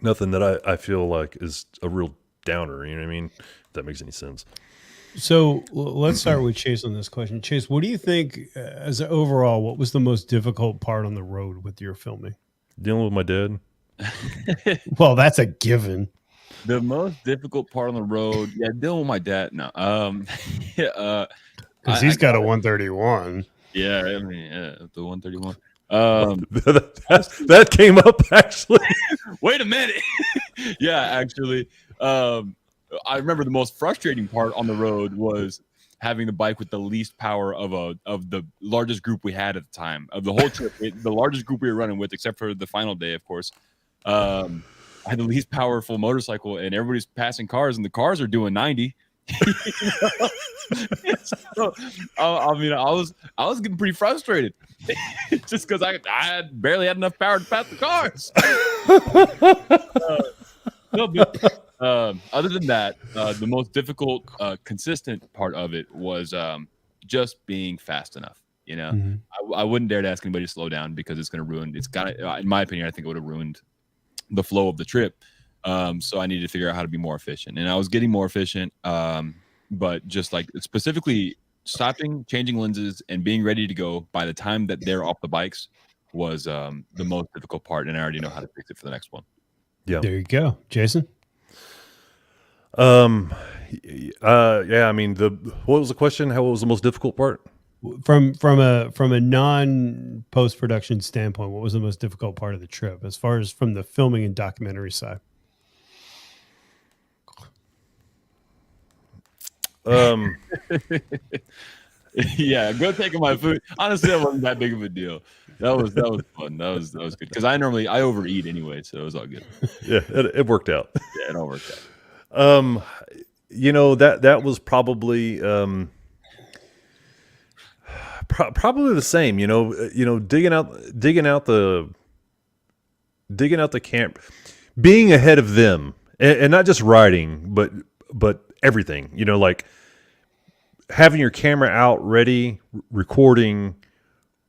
nothing that I feel like is a real downer. You know what I mean? If that makes any sense. So let's start with Chase on this question. Chase, what do you think, as overall, what was the most difficult part on the road with your filming? Dealing with my dad. Well, that's a given. The most difficult part on the road, dealing with my dad. No, because he's got a 131. Yeah, I mean, the 131. That came up actually. Wait a minute. Yeah, actually. I remember the most frustrating part on the road was having the bike with the least power of the largest group we had at the time of the whole trip. The largest group we were running with, except for the final day, of course. I had the least powerful motorcycle, and everybody's passing cars, and the cars are doing 90. So, I mean, I was getting pretty frustrated just because I barely had enough power to pass the cars. No, but other than that, the most difficult, consistent part of it was just being fast enough. You know, I wouldn't dare to ask anybody to slow down because it's going to ruin. It's got, in my opinion, I think it would have ruined the flow of the trip. So I needed to figure out how to be more efficient, and I was getting more efficient. But just like specifically stopping, changing lenses, and being ready to go by the time that they're off the bikes was the most difficult part, and I already know how to fix it for the next one. Yeah, there you go, Jason. Yeah, I mean, what was the question? What was the most difficult part? From a non post production standpoint, what was the most difficult part of the trip, as far as from the filming and documentary side? Yeah, go taking my food. Honestly, that wasn't that big of a deal. That was fun. That was good because I overeat anyway, so it was all good. Yeah, it worked out. Yeah, it all worked out. That was probably probably the same. Digging out the camp, being ahead of them, and not just riding, but everything. Like having your camera out ready, recording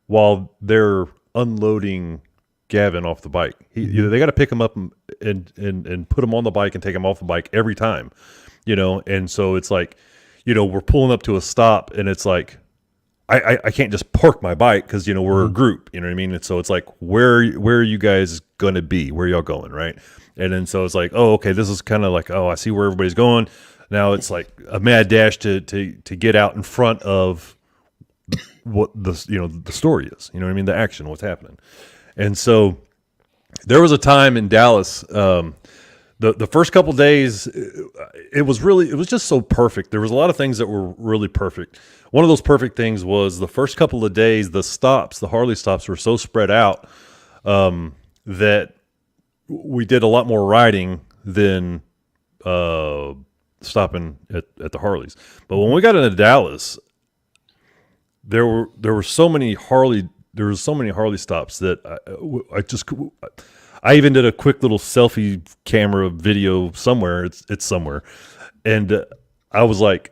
while they're unloading Gaven off the bike. They got to pick him up and put him on the bike and take him off the bike every time, and so it's like, we're pulling up to a stop and it's like, I can't just park my bike because, we're a group, you know what I mean? And so it's like, where are you guys going to be? Where are y'all going, right? And then so it's like, oh, okay, this is kind of like, oh, I see where everybody's going. Now it's like a mad dash to get out in front of what the story is, the action, what's happening. And so there was a time in Dallas, the first couple days, it was just so perfect. There was a lot of things that were really perfect. One of those perfect things was the first couple of days, the Harley stops were so spread out that we did a lot more riding than stopping at the Harleys. But when we got into Dallas, there were so many Harley stops that I even did a quick little selfie camera video somewhere. It's somewhere, and I was like,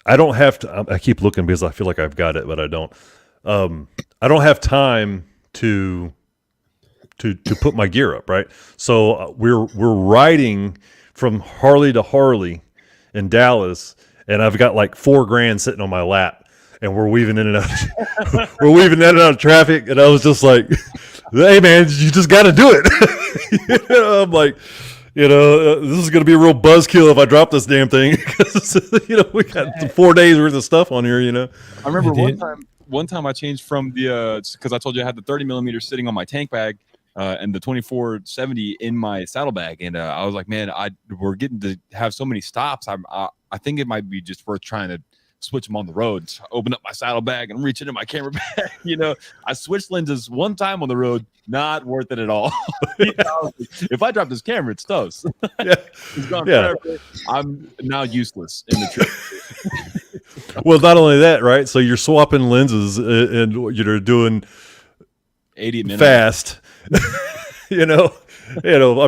I don't have to. I keep looking because I feel like I've got it, but I don't. I don't have time to put my gear up, right? So we're riding from Harley to Harley in Dallas, and I've got like $4,000 sitting on my lap, and we're weaving in and out of traffic, and I was just like, hey man, you just got to do it. I'm like, this is going to be a real buzzkill if I drop this damn thing because we got 4 days worth of stuff on here. I remember one time I changed from the because I told you I had the 30 millimeter sitting on my tank bag and the 24-70 in my saddlebag, and I was like, man, we're getting to have so many stops. I think it might be just worth trying to switch them on the road. So I open up my saddlebag and reach into my camera bag. I switched lenses one time on the road, not worth it at all. If I drop this camera, it's toast. Yeah. It's gone forever. I'm now useless in the trip. Well, not only that, right? So you're swapping lenses and you're doing 80 minutes fast. I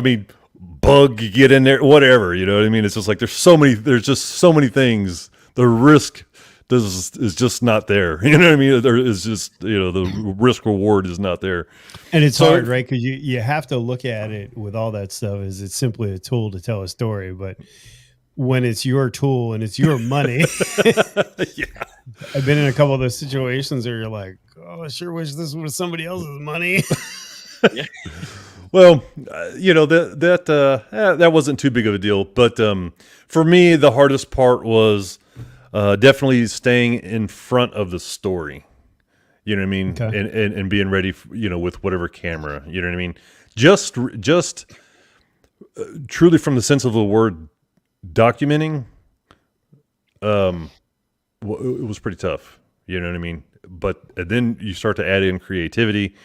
mean, bug, you get in there, whatever. You know what I mean? It's just like there's just so many things. The risk is just not there. You know what I mean? There is just, the risk reward is not there. And it's hard, right? Because you have to look at it with all that stuff as it's simply a tool to tell a story. But when it's your tool and it's your money, yeah. I've been in a couple of those situations where you're like, oh, I sure wish this was somebody else's money. Yeah. Well, that wasn't too big of a deal. But for me, the hardest part was definitely staying in front of the story. You know what I mean? Okay. And being ready, with whatever camera. You know what I mean? Just truly from the sense of the word documenting, it was pretty tough. You know what I mean? But then you start to add in creativity.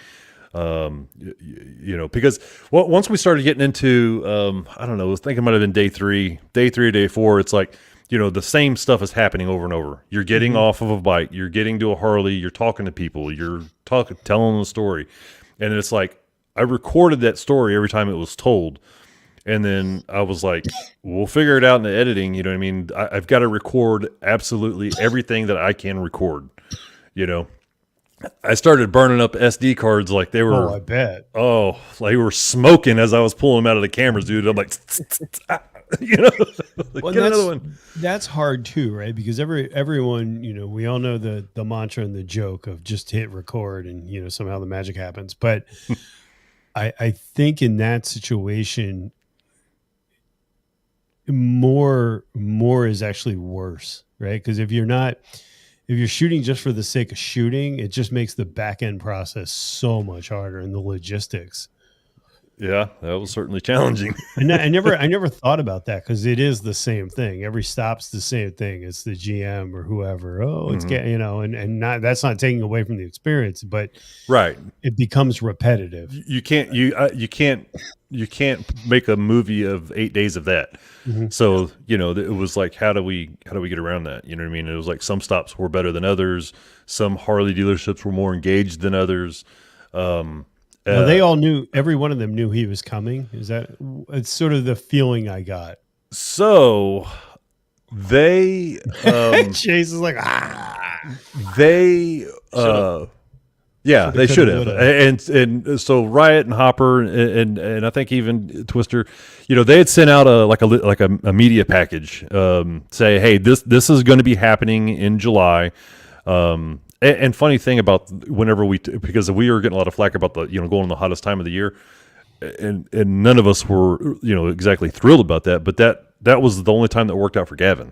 Because once we started getting into, I don't know, I was thinking it might have been day three or day four. It's like, the same stuff is happening over and over. You're getting off of a bike, you're getting to a Harley, you're talking to people, you're telling the story. And it's like, I recorded that story every time it was told. And then I was like, we'll figure it out in the editing. You know what I mean? I've got to record absolutely everything that I can record, I started burning up SD cards like they were. Oh, I bet. Oh, like they were smoking as I was pulling them out of the cameras, dude. I'm like, well, get another one. That's hard too, right? Because everyone, we all know the mantra and the joke of just hit record and somehow the magic happens. But I think in that situation, more is actually worse, right? Because if you're shooting just for the sake of shooting, it just makes the back end process so much harder, and the logistics. Yeah, that was certainly challenging. And I never thought about that, because it is the same thing. Every stop's the same thing. It's the GM or whoever. Oh, it's and not, that's not taking away from the experience, but Right. it becomes repetitive. You can't make a movie of 8 days of that. Mhm. So, it was like, how do we get around that? You know what I mean? It was like some stops were better than others. Some Harley dealerships were more engaged than others. Well, they all knew, every one of them knew he was coming. It's sort of the feeling I got. So they, Chase is like, they, yeah, they should have. And so Riot and Hopper and I think even Twister, they had sent out a media package, say, hey, this is going to be happening in July. And funny thing about whenever because we were getting a lot of flack about the, going on the hottest time of the year, and none of us were, exactly thrilled about that, but that was the only time that worked out for Gaven,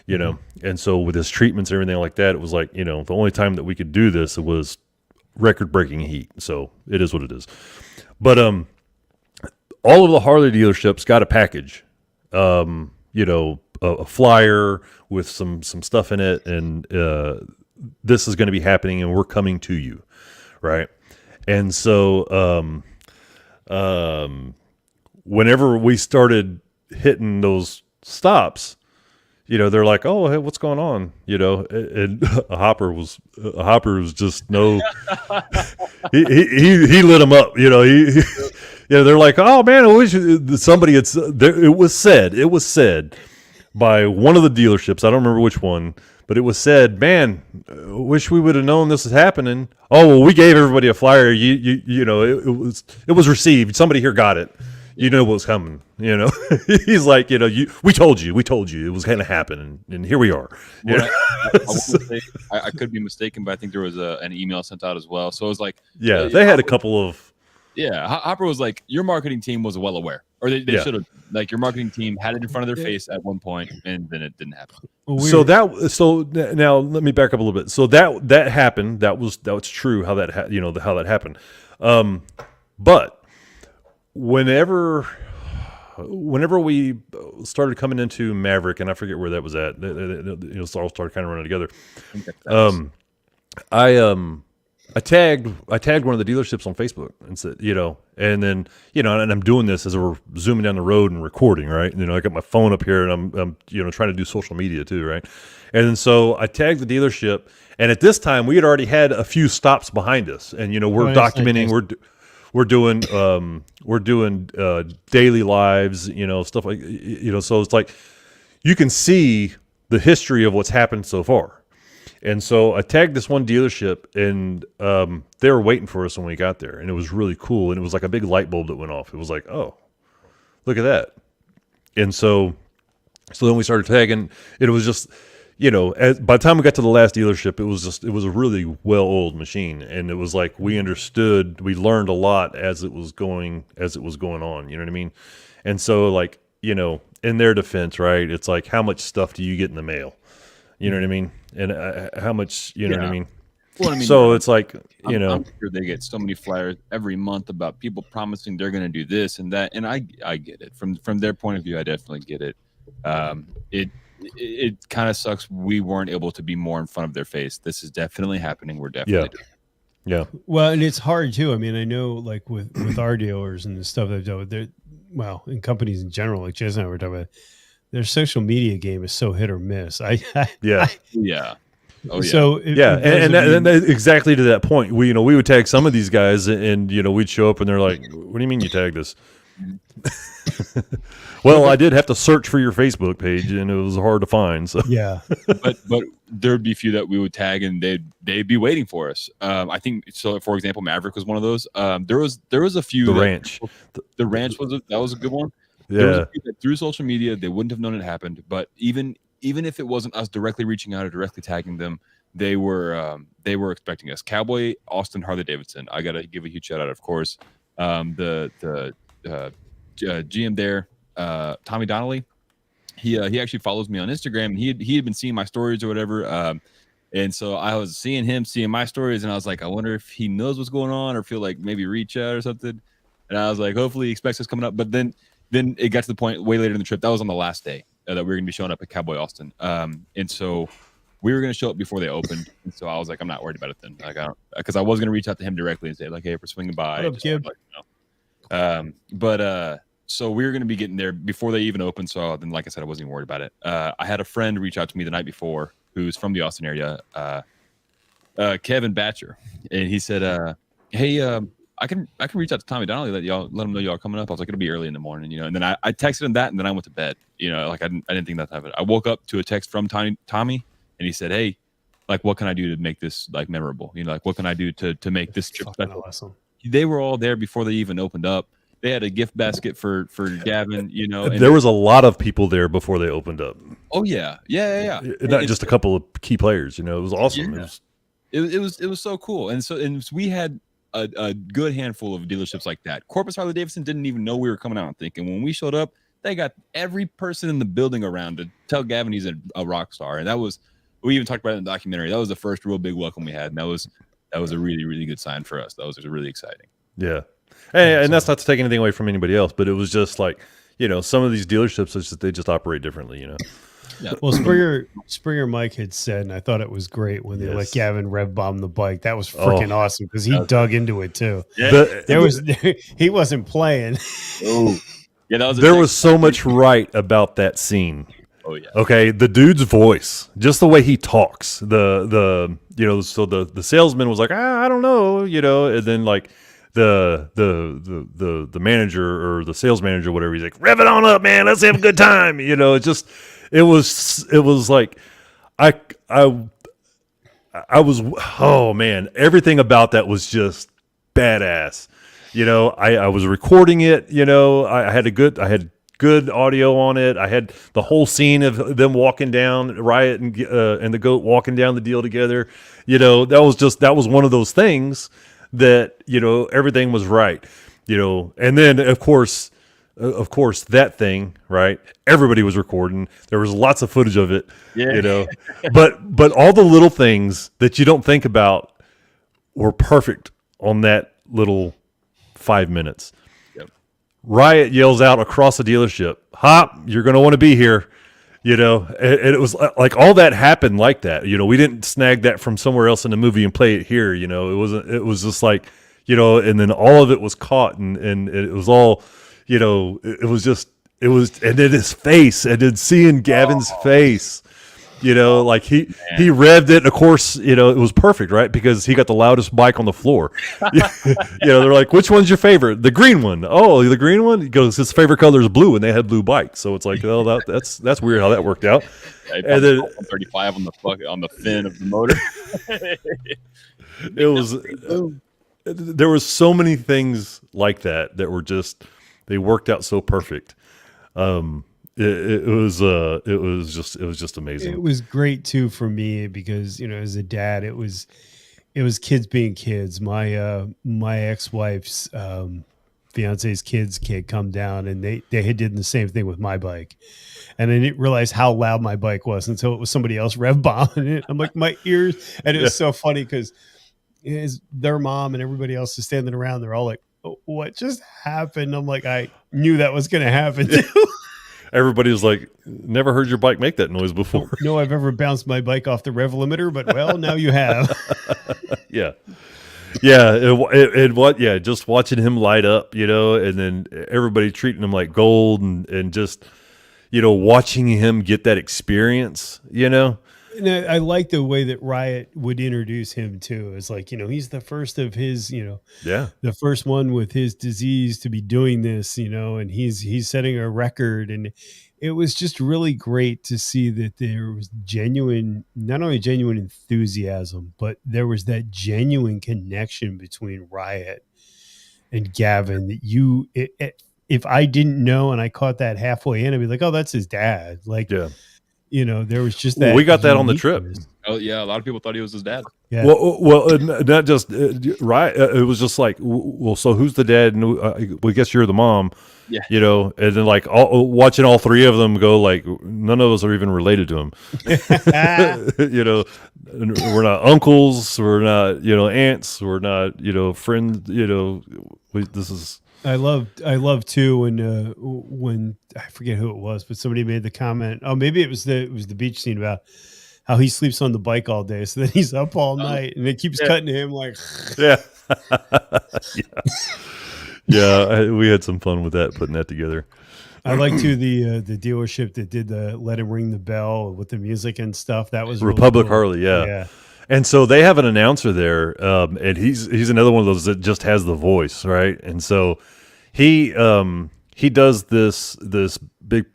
and so with his treatments and everything like that, it was like, the only time that we could do this, it was record-breaking heat. So it is what it is. But all of the Harley dealerships got a package, a flyer with some stuff in it, and this is going to be happening, and we're coming to you, right? And so whenever we started hitting those stops, they're like, oh, hey, what's going on? And Hopper was just no, he lit him up. They're like, oh man, I wish somebody had. It was said by one of the dealerships. I don't remember which one, but it was said, man, I wish we would have known this was happening. Oh well, we gave everybody a flyer. It was received. Somebody here got it. You know what was coming, He's like, we told you it was going to happen, and here we are. Well, I could be mistaken, but I think there was an email sent out as well. So it was like, yeah, they had a couple of. Yeah, Hopper was like, your marketing team was well aware, or they should have. Like, your marketing team had it in front of their face at one point, and then it didn't happen. So now let me back up a little bit. So that happened. That was true. How that how that happened. But whenever we started coming into Maverick, and I forget where that was at, it all started kind of running together. I tagged one of the dealerships on Facebook and said, and then, and I'm doing this as we're zooming down the road and recording, right? I got my phone up here, and I'm trying to do social media too, right? And then so I tagged the dealership, and at this time we had already had a few stops behind us, and we're documenting, we're doing daily lives, stuff like, so it's like you can see the history of what's happened so far. And so I tagged this one dealership, and they were waiting for us when we got there, and it was really cool. And it was like a big light bulb that went off. It was like, oh, look at that. And so then we started tagging. It was just, by the time we got to the last dealership, it was a really well-oiled machine. And it was like, we learned a lot as it was going on. You know what I mean? And so, like, in their defense, right, it's like, how much stuff do you get in the mail? You know what I mean? And how much, you know what I mean? Well, I mean, so it's like, I'm sure they get so many flyers every month about people promising they're going to do this and that. And I get it from their point of view. I definitely get it. It kind of sucks. We weren't able to be more in front of their face. This is definitely happening. We're definitely doing it. Yeah. Well, and it's hard too. I mean, I know, like with our dealers and the stuff they've done with in companies in general, like Jason and I were talking about, their social media game is so hit or miss. Yeah. Oh, yeah. So and exactly to that point, we would tag some of these guys, and we'd show up, and they're like, "What do you mean you tagged us?" Well, I did have to search for your Facebook page, and it was hard to find. So yeah, but there'd be a few that we would tag, and they'd be waiting for us. I think so. For example, Maverick was one of those. There was a few. The ranch. The ranch was a good one. Yeah. There was a few that through social media, they wouldn't have known it happened. But even if it wasn't us directly reaching out or directly tagging them, they were expecting us. Cowboy, Austin, Harley-Davidson. I gotta give a huge shout out, of course. The GM there, Tommy Donnelly. he actually follows me on Instagram, and he had been seeing my stories or whatever. And so I was seeing him seeing my stories, and I was like, I wonder if he knows what's going on, or feel like maybe reach out or something. And I was like, hopefully he expects us coming up. But then it got to the point way later in the trip. That was on the last day that we were going to be showing up at Cowboy Austin. And so we were going to show up before they opened. And so I was like, I'm not worried about it then. Like, because I was going to reach out to him directly and say like, hey, if we're swinging by. What up, kid? So we were going to be getting there before they even opened. So then, like I said, I wasn't even worried about it. I had a friend reach out to me the night before who's from the Austin area, Kevin Batcher. And he said, hey, I can reach out to Tommy Donnelly, let him know y'all coming up. I was like, it'll be early in the morning, you know. And then I texted him that, and then I went to bed. You know, like I didn't think that happened. I woke up to a text from Tommy, and he said, hey, like, what can I do to make this like memorable? You know, like, what can I do to make this trip special? Awesome. They were all there before they even opened up. They had a gift basket for Gavin, you know. And there was a lot of people there before they opened up. Oh yeah. Not just a couple of key players, you know. It was awesome. Yeah. It was so cool. And so we had a good handful of dealerships like that. Corpus Harley-Davidson didn't even know we were coming out. I'm thinking when we showed up, they got every person in the building around to tell Gavin he's a rock star. And we even talked about it in the documentary. That was the first real big welcome we had, and that was a really, really good sign for us. That was really exciting. Yeah. And that's not to take anything away from anybody else, but it was just like, you know, some of these dealerships, they just operate differently, you know. Yeah. Well, Springer Mike had said, and I thought it was great when they let Gavin rev bomb the bike. That was freaking awesome because he dug into it too. Yeah. He wasn't playing. Oh, yeah, there was so much right about that scene. Oh yeah. Okay, the dude's voice, just the way he talks. The you know, so the salesman was like, I don't know, you know, and then like the manager or the sales manager, whatever, he's like, rev it on up, man, let's have a good time. You know, it was like I was, oh man, everything about that was just badass. You know, I was recording it, you know, I had good audio on it. I had the whole scene of them walking down, Riot and the Goat walking down the deal together. You know, that was one of those things that, you know, everything was right, you know. And then of course that thing, right? Everybody was recording. There was lots of footage of it, you know. but all the little things that you don't think about were perfect on that little 5 minutes. Riot yells out across the dealership, "Hop, you're going to want to be here." You know, and it was like all that happened like that. You know, we didn't snag that from somewhere else in the movie and play it here. You know, it was just like, you know, and then all of it was caught and it was all, you know, it was, and then his face, and then seeing Gavin's face, you know, like he revved it. And of course, you know, it was perfect, right? Because he got the loudest bike on the floor. You know, they're like, which one's your favorite? The green one. Oh, the green one? He goes, his favorite color is blue, and they had blue bikes. So it's like, oh, that's weird how that worked out. Yeah, and then 35 on the fin of the motor. There was so many things like that were just, they worked out so perfect. It was just amazing. It was great too for me because, you know, as a dad, it was kids being kids. My ex-wife's fiance's kids can't come down, and they had did the same thing with my bike, and I didn't realize how loud my bike was until it was somebody else rev bombing it. I'm like, my ears, and it was so funny because their mom and everybody else is standing around. They're all like, oh, what just happened? I'm like, I knew that was going to happen too. Everybody was like, never heard your bike make that noise before. No, I've ever bounced my bike off the rev limiter, but well, now you have. Yeah. Just watching him light up, you know, and then everybody treating him like gold and just, you know, watching him get that experience, you know. And I like the way that Riot would introduce him too. It's like, you know, he's the first of his, you know, the first one with his disease to be doing this, you know, and he's setting a record. And it was just really great to see that there was not only genuine enthusiasm, but there was that genuine connection between Riot and Gavin that if I didn't know and I caught that halfway in, I'd be like, oh, that's his dad. Like, you know, there was just that. We got that on the trip. Oh yeah, a lot of people thought he was his dad. Yeah. Well, not just right. It was just like, well, so who's the dad? And we guess you're the mom. Yeah. You know, and then like watching all three of them go, like none of us are even related to him. You know, we're not uncles, we're not aunts, we're not friends. This is. I love too when I forget who it was, but somebody made the comment. Oh, maybe it was the beach scene about how he sleeps on the bike all day, so then he's up all night, and it keeps cutting to him like. Yeah. Yeah, we had some fun with that, putting that together. I like too the dealership that did the let him ring the bell with the music and stuff. That was Republic really cool. Harley, yeah. And so they have an announcer there, and he's another one of those that just has the voice, right? And so he does this big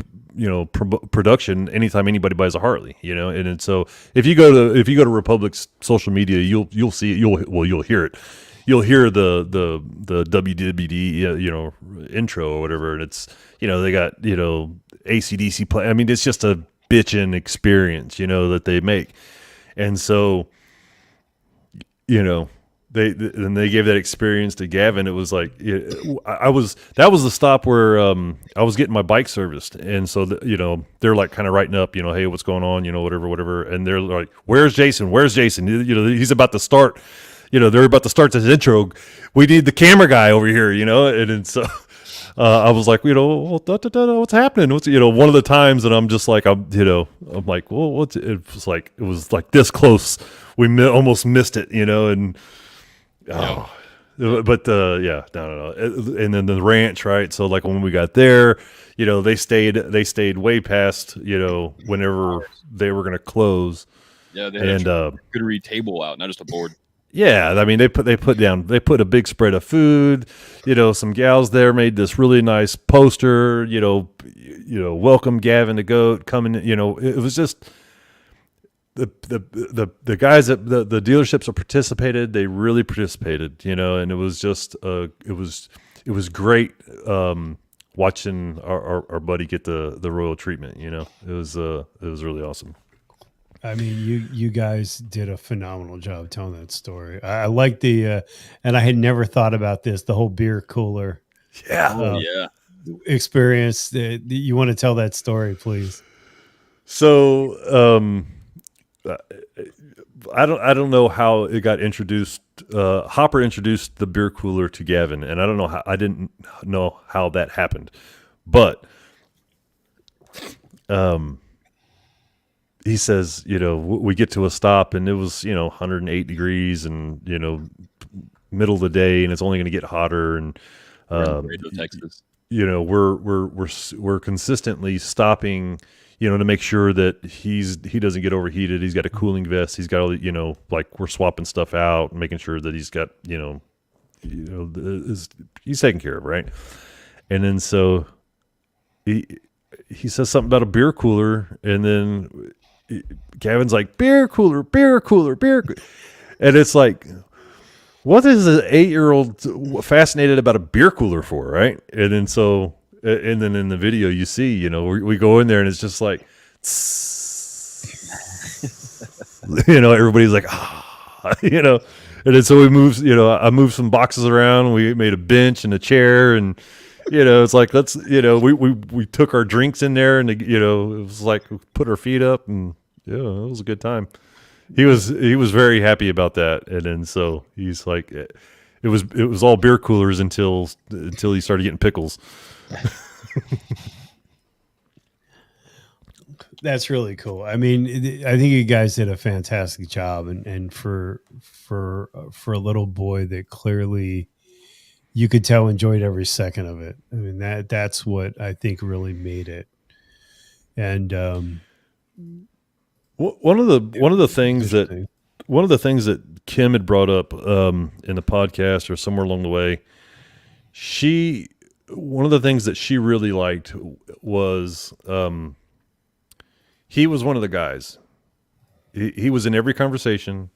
production anytime anybody buys a Harley, and so if you go to Republic's social media, you'll see it, you'll hear it. You'll hear the WWD intro or whatever, and it's they got AC/DC play. I mean, it's just a bitchin' experience that they make, and so they gave that experience to Gavin. It was like that was the stop where I was getting my bike serviced, and so they're like kind of writing up hey, what's going on, whatever, and they're like, where's Jason, he's about to start. They're about to start this intro. We need the camera guy over here, and so I was like, what's happening? What's one of the times that I'm just like, I'm like, well, it was like this close. We almost missed it, and no. And then the ranch, right? So like when we got there, they stayed way past, whenever they were going to close. Yeah, they had a charcuterie table out, not just a board. Yeah, I mean they put a big spread of food. Some gals there made this really nice poster. Welcome Gaven the Goat coming. It was just the guys at the dealerships that participated. They really participated. And it was just it was great watching our buddy get the royal treatment. It was really awesome. I mean, you guys did a phenomenal job telling that story. I like and I had never thought about this, the whole beer cooler experience. You want to tell that story, please? So I don't know how it got introduced. Hopper introduced the beer cooler to Gavin, and I didn't know how that happened, but he says, we get to a stop and it was, 108 degrees and, middle of the day and it's only going to get hotter. And, Texas. We're consistently stopping, to make sure that he doesn't get overheated. He's got a cooling vest. He's got all, like we're swapping stuff out and making sure that he's got, he's taken care of. Right. And then, so he says something about a beer cooler, and then Gavin's like, beer cooler. And it's like, what is an 8-year-old fascinated about a beer cooler for, right? And then in the video you see, we go in there and it's just like, everybody's like, and then so we moved, I moved some boxes around. We made a bench and a chair, and it's like, let's, we took our drinks in there, and it was like put our feet up, and it was a good time. He was very happy about that, and then so he's like, it was all beer coolers until he started getting pickles. That's really cool. I mean, I think you guys did a fantastic job, and for a little boy that clearly you could tell enjoyed every second of it. I mean, that's what I think really made it. And one of the things that Kim had brought up in the podcast or somewhere along the way, one of the things that she really liked was he was one of the guys. He was in every conversation.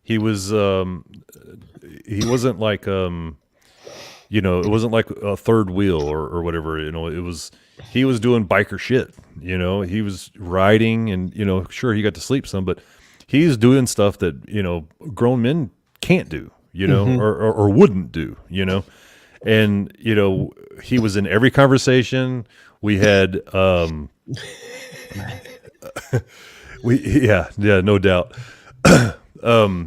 He was he wasn't like it wasn't like a third wheel or whatever. He was doing biker shit. He was riding, and sure, he got to sleep some, but he's doing stuff that, grown men can't do, or wouldn't do, and, he was in every conversation we had. No doubt.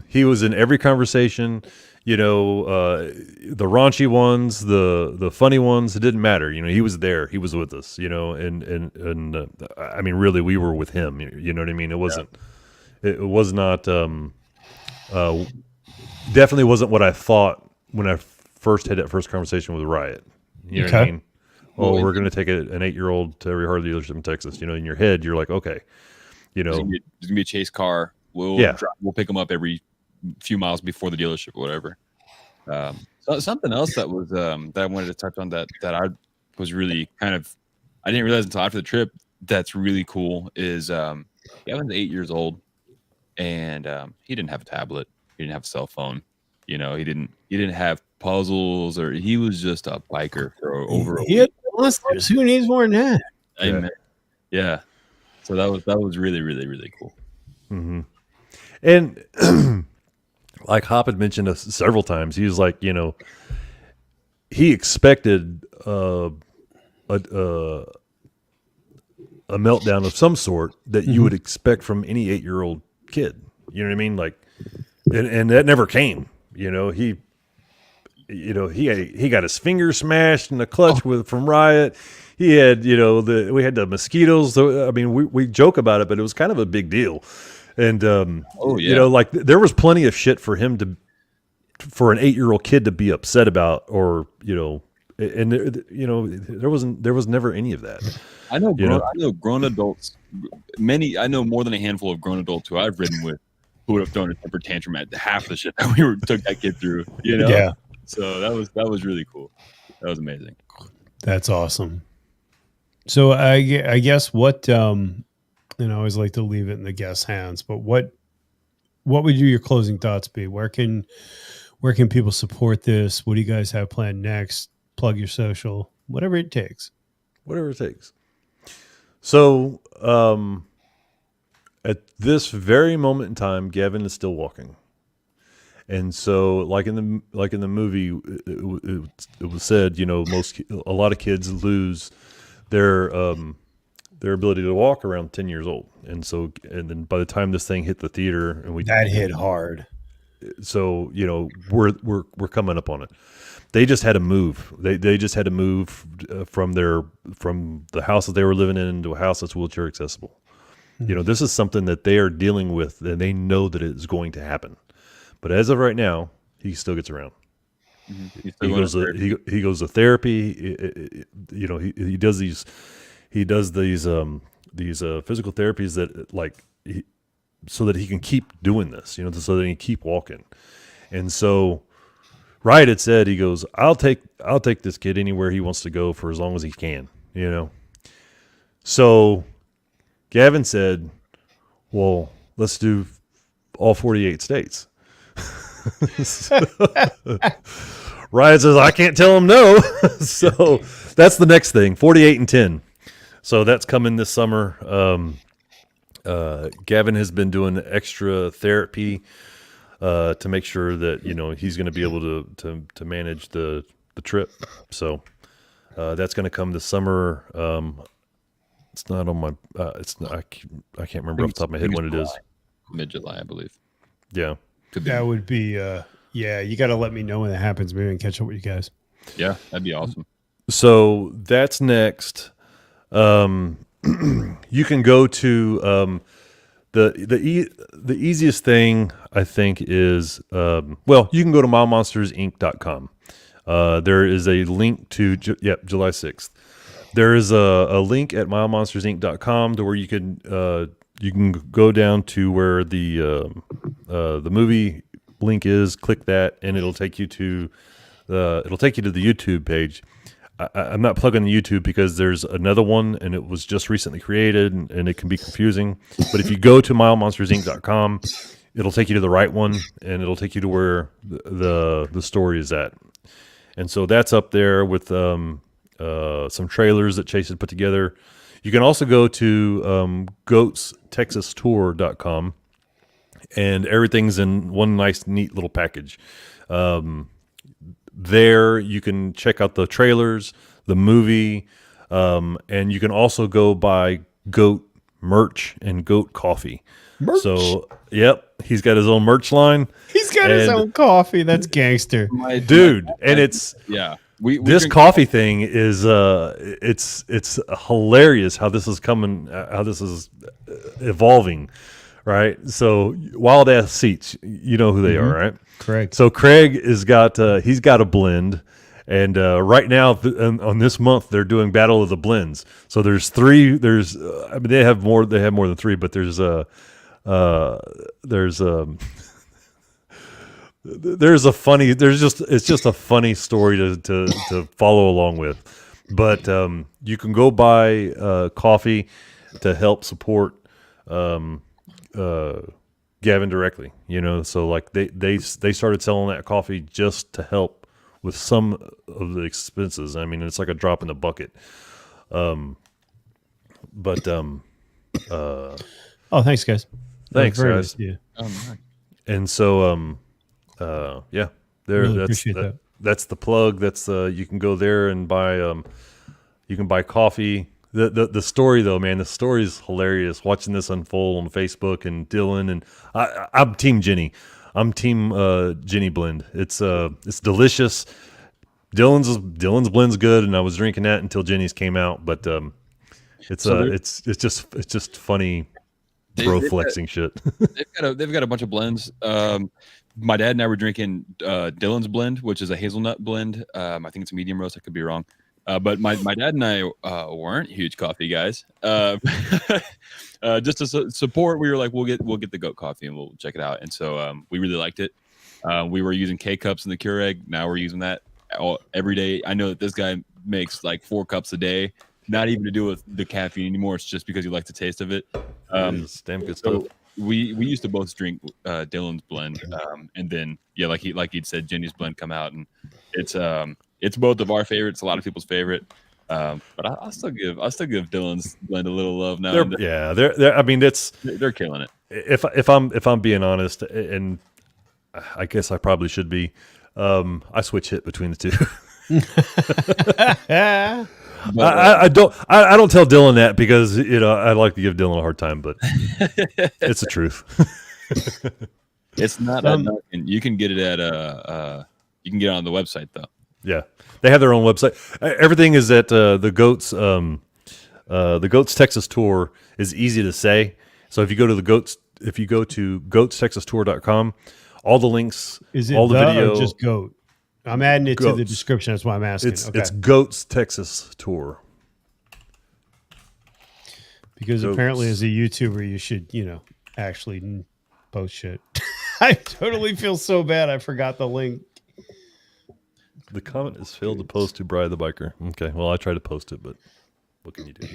He was in every conversation, the raunchy ones, the funny ones. It didn't matter. He was there. He was with us, and I mean, really, we were with him. You know what I mean? It wasn't, it was not, definitely wasn't what I thought when I first had that first conversation with Riot. You know what I mean? Oh, we're going to take an 8-year-old to every Harley dealership in Texas. In your head, you're like, okay, there's gonna be a chase car. We'll pick them up every few miles before the dealership or whatever. So something else that was that I wanted to touch on that I was really I didn't realize until after the trip that's really cool is Gavin's 8 years old and he didn't have a tablet, he didn't have a cell phone, he didn't have puzzles, or he was just a biker for over a week. Who needs more than that? Amen. Yeah. So that was really, really, really cool. Mm-hmm. And like Hop had mentioned several times, he was like, he expected a meltdown of some sort that you would expect from any 8-year-old kid. You know what I mean? Like, and that never came. He got his finger smashed in the clutch from Riot. He had, we had the mosquitoes. I mean, we joke about it, but it was kind of a big deal. And, like there was plenty of shit for him for an 8-year-old kid to be upset about, or, and there was never any of that. I know grown adults, I know more than a handful of grown adults who I've ridden with who would have thrown a temper tantrum at half the shit that took that kid through, Yeah. So that was really cool. That was amazing. That's awesome. So I guess what, and I always like to leave it in the guest's hands, but what would your closing thoughts be? Where can people support this? What do you guys have planned next? Plug your social, whatever it takes. Whatever it takes. So, at this very moment in time, Gavin is still walking. And so, like in the movie, it was said, a lot of kids lose their ability to walk around 10 years old, and then by the time this thing hit the theater, and that hit hard. So we're coming up on it. They just had to move. They just had to move from the house that they were living in into a house that's wheelchair accessible. Mm-hmm. This is something that they are dealing with, and they know that it is going to happen. But as of right now, he still gets around. Mm-hmm. He goes to therapy. He does these physical therapies that so that he can keep doing this. So that he can keep walking. And so Riot had said, he goes, I'll take this kid anywhere he wants to go for as long as he can. So Gavin said, well, let's do all 48 states. Riot says, I can't tell him no. So that's the next thing, 48 and 10. So that's coming this summer. Gavin has been doing extra therapy to make sure that he's going to be able to manage the trip. So that's going to come this summer. It's not on my. It's not. I can't remember off the top of my head when it is. Mid-July, I believe. Yeah. That would be. Yeah, you got to let me know when that happens. Maybe I can catch up with you guys. Yeah, that'd be awesome. So that's next. You can go to the easiest thing, I think, is you can go to milemonstersinc.com. There is a link to July 6th. There is a link at milemonstersinc.com to where you can go down to where the movie link is. Click that, and it'll take you to the YouTube page. I'm not plugging the YouTube because there's another one, and it was just recently created, and it can be confusing. But if you go to milemonstersinc.com, it'll take you to the right one, and it'll take you to where the story is at. And so that's up there with some trailers that Chase had put together. You can also go to goatstexastour.com, and everything's in one nice, neat little package. There you can check out the trailers, the movie, and you can also go buy Goat merch and Goat coffee. Merch? So, yep, he's got his own merch line. He's got his own coffee. That's gangster, dude. And it's this coffee thing is it's hilarious how this is coming, how this is evolving, right? So Wild Ass Seats, you know who they are, right? Correct. So Craig is got he's got a blend, and right now on this month they're doing Battle of the Blends. So there's three. There's I mean they have more than three, but there's it's just a funny story to follow along with. But you can go buy coffee to help support Gavin directly, you know. So like they started selling that coffee just to help with some of the expenses. I mean, it's like a drop in the bucket. Oh, thanks, guys. Thanks, guys. Yeah. And so yeah, there. Really that's appreciate that. That's the plug. That's you can go there and buy. You can buy coffee. The story though, man, the story is hilarious. Watching this unfold on Facebook and Dylan and I'm Team Jenny. I'm Team Jenny blend. It's delicious. Dylan's blend's good, and I was drinking that until Jenny's came out. But it's just funny bro flexing shit. They've got a bunch of blends. My dad and I were drinking Dylan's blend, which is a hazelnut blend. I think it's a medium roast. I could be wrong. But my dad and I weren't huge coffee guys. Just to support, we were like, we'll get the Goat coffee and we'll check it out. And so we really liked it. We were using K cups in the Keurig. Now we're using that every day. I know that this guy makes like 4 cups a day. Not even to do with the caffeine anymore. It's just because he likes the taste of it. It's damn good stuff. We used to both drink Dylan's blend, and then like he'd said, Jenny's blend come out, and it's both of our favorites, a lot of people's favorite. But I'll still give Dylan's blend a little love now. They're I mean, they're killing it. If I'm being honest, and I guess I probably should be, I switch hit between the two. I don't tell Dylan that because I like to give Dylan a hard time, but it's the truth. It's not you can get it at you can get it on the website though. Yeah, they have their own website. Everything is at the Goats Texas tour is easy to say. So if you go to goatstexastour.com, all the links, is it all the video, or just Goat? I'm adding it to the description. That's why I'm asking. It's Goats Texas Tour. Because apparently, as a YouTuber, you should actually post shit. I totally feel so bad. I forgot the link. The comment is failed to post to Brian the Biker. Okay, well I tried to post it, but what can you do?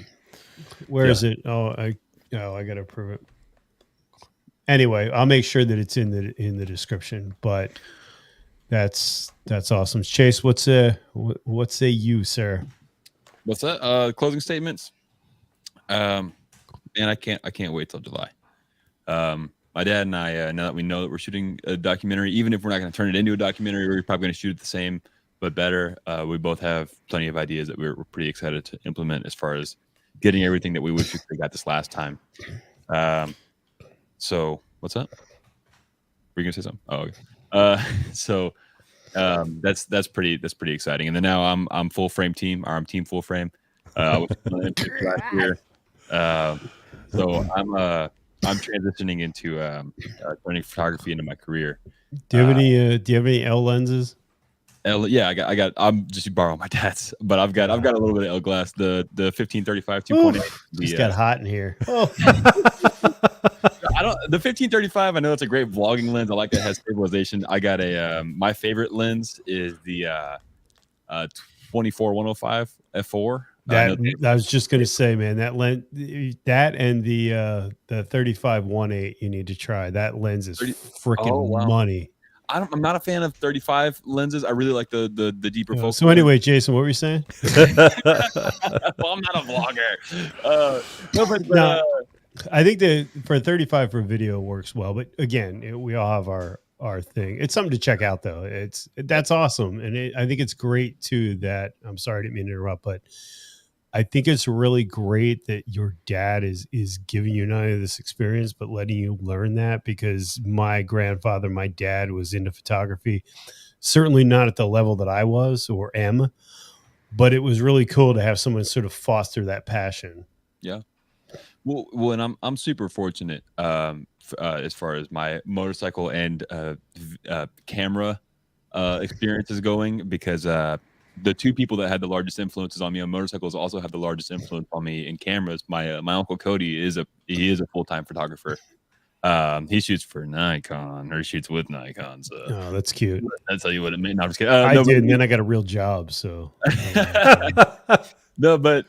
Where is it? I got to approve it. Anyway, I'll make sure that it's in the description. But that's awesome. Chase, what say you, sir? What's that? Closing statements. Man, I can't wait till July. My dad and I, now that we know that we're shooting a documentary, even if we're not going to turn it into a documentary, we're probably going to shoot it the same but better. We both have plenty of ideas that we're pretty excited to implement as far as getting everything that we wish we got this last time. So what's up? Were you gonna say something? Oh, okay. So that's pretty exciting. And then now I'm full frame team, or I'm team full frame. I was last year. So I'm transitioning into turning photography into my career. Do you have any L lenses? Yeah, I got. I'm just borrowing my dad's, but I've got a little bit of L glass. The 1535 2.8. It's got hot in here. Oh. The 1535. I know it's a great vlogging lens. I like that it has stabilization. I got a my favorite lens is the 24-105 f4. I was just gonna say, man, that lens, that and the 35-1.8, you need to try. That lens is freaking money. I'm not a fan of 35 lenses. I really like the deeper focus. So anyway, Jason, what were you saying? Well, I'm not a vlogger. I think that for 35 for video works well, but again, we all have our thing. It's something to check out though. That's awesome, and I think it's great too. That I'm sorry, I didn't mean to interrupt, but I think it's really great that your dad is giving you not only this experience but letting you learn that, because my dad was into photography, certainly not at the level that I was or am, but it was really cool to have someone sort of foster that passion. Yeah. Well, and I'm super fortunate as far as my motorcycle and camera experience is going, because the two people that had the largest influences on me on motorcycles also have the largest influence on me in cameras. My uncle Cody is a full-time photographer. He shoots for Nikon, or he shoots with Nikon. So Oh, that's cute. that's tell you what it means. No, I'm just kidding. I No, did, and then I got a real job. So no, but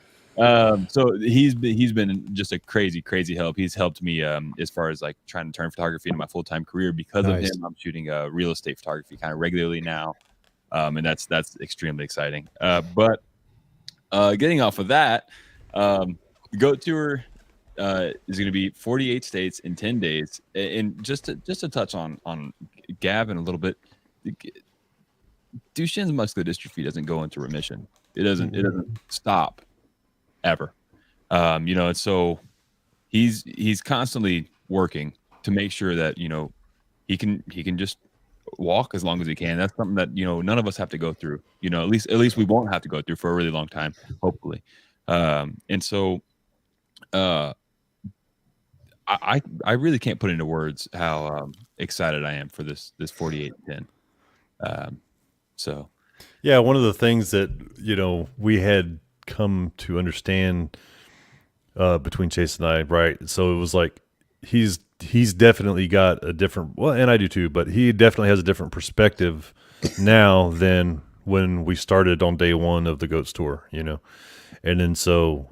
so he's been just a crazy help. He's helped me as far as like trying to turn photography into my full-time career. Because of him, I'm shooting real estate photography kind of regularly now, and that's extremely exciting. But getting off of that, the Goat Tour is going to be 48 states in 10 days. And just to touch on Gavin a little bit, Duchenne's muscular dystrophy doesn't go into remission. It doesn't stop ever. And so he's constantly working to make sure that he can just walk as long as he can. That's something that none of us have to go through. At least we won't have to go through for a really long time, hopefully. And so I really can't put into words how excited I am for this 48-10. So yeah, one of the things that we had come to understand between Chase and I, right? So it was like he's definitely got a different, well, and I do too, but he definitely has a different perspective now than when we started on day one of the Goats Tour, and then so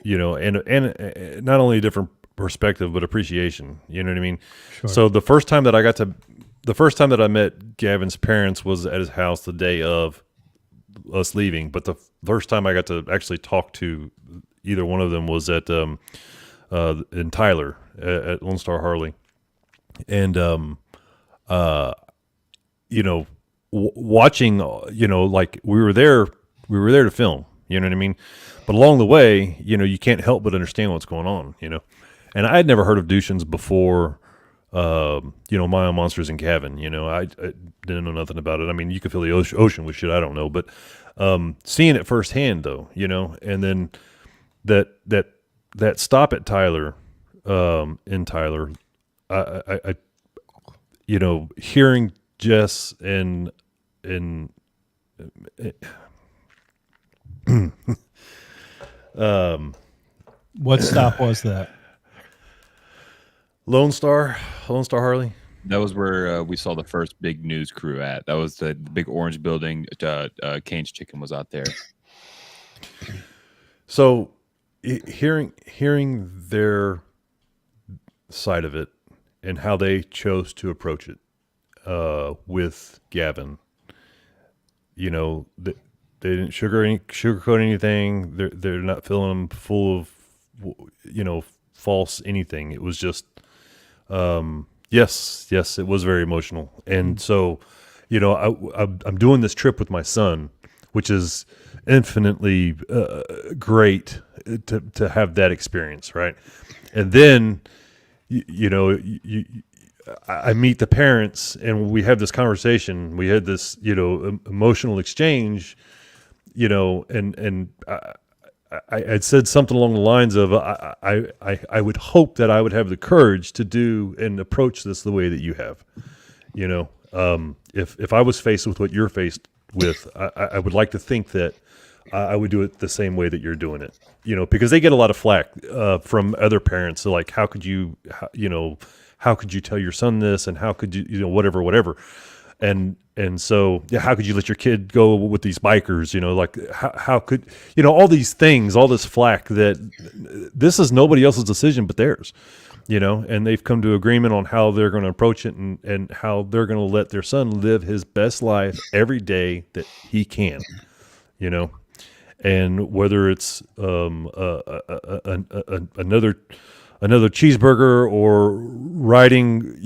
and not only a different perspective but appreciation, you know what I mean? Sure. So the first time that I met Gavin's parents was at his house the day of us leaving, but the first time I got to actually talk to either one of them was at in Tyler at Lone Star Harley, and watching, like we were there to film, you know what I mean? But along the way, you can't help but understand what's going on, And I had never heard of Duchenne's before, My Own Monsters and Gavin. I didn't know nothing about it. I mean, you could fill the ocean with shit I don't know, but seeing it firsthand, though, and then that stop at Tyler, in Tyler, I hearing Jess and what stop was that? Lone Star Harley. that was where we saw the first big news crew at. That was the big orange building. Kane's Chicken was out there. So hearing their side of it and how they chose to approach it with Gavin, they didn't sugarcoat anything. They're not filling them full of false anything. It was just yes, it was very emotional. And so I'm doing this trip with my son, which is infinitely great to have that experience, right? And then I meet the parents and we have this conversation. We had this emotional exchange, and I had said something along the lines of I would hope that I would have the courage to do and approach this the way that you have. If I was faced with what you're faced with, I would like to think that I would do it the same way that you're doing it. Because they get a lot of flack from other parents. So like, how could you tell your son this, and how could you, whatever. And so, how could you let your kid go with these bikers? Like how could, all these things, all this flack that this is nobody else's decision but theirs, and they've come to agreement on how they're going to approach it and how they're going to let their son live his best life every day that he can, and whether it's another another cheeseburger or riding,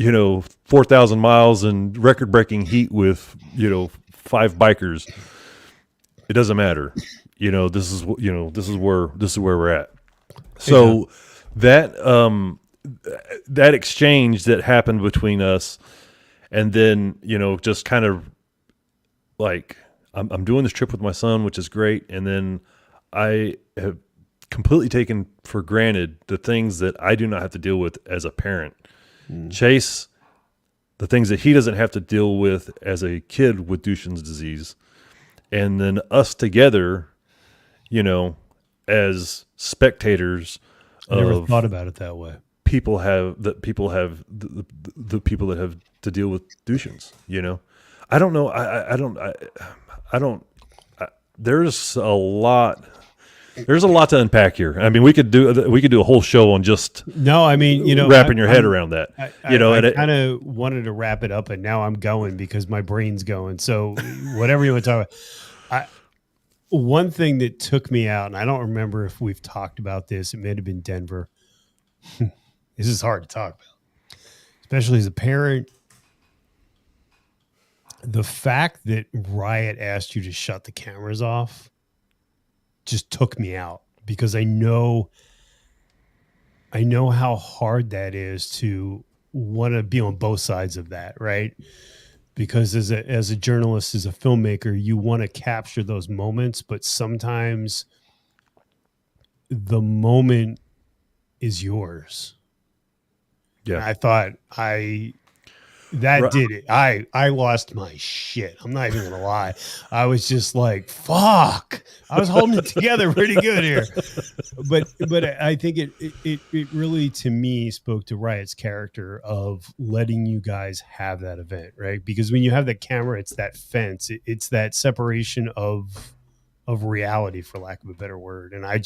4,000 miles in record breaking heat with, 5 bikers. It doesn't matter. This is where we're at. So that exchange that happened between us, and then, just kind of like, I'm doing this trip with my son, which is great. And then I have completely taken for granted the things that I do not have to deal with as a parent. Chase, the things that he doesn't have to deal with as a kid with Duchenne's disease. And then us together, as spectators. I never thought about it that way. The people that have to deal with Duchenne's, I don't know. There's a lot to unpack here. I mean, we could do a whole show on just wrapping your head around that. I kind of wanted to wrap it up, and now I'm going because my brain's going. So whatever you want to talk about. One thing that took me out, and I don't remember if we've talked about this. It may have been Denver. This is hard to talk about, especially as a parent. The fact that Riot asked you to shut the cameras off just took me out, because I know how hard that is to want to be on both sides of that, right? Because as a journalist, as a filmmaker, you want to capture those moments, but sometimes the moment is yours. Yeah. And I thought did it. I lost my shit. I'm not even gonna lie. I was just like, fuck. I was holding it together pretty good here. But I think it really, to me, spoke to Riot's character of letting you guys have that event, right? Because when you have that camera, it's that fence. It's that separation of reality, for lack of a better word. And I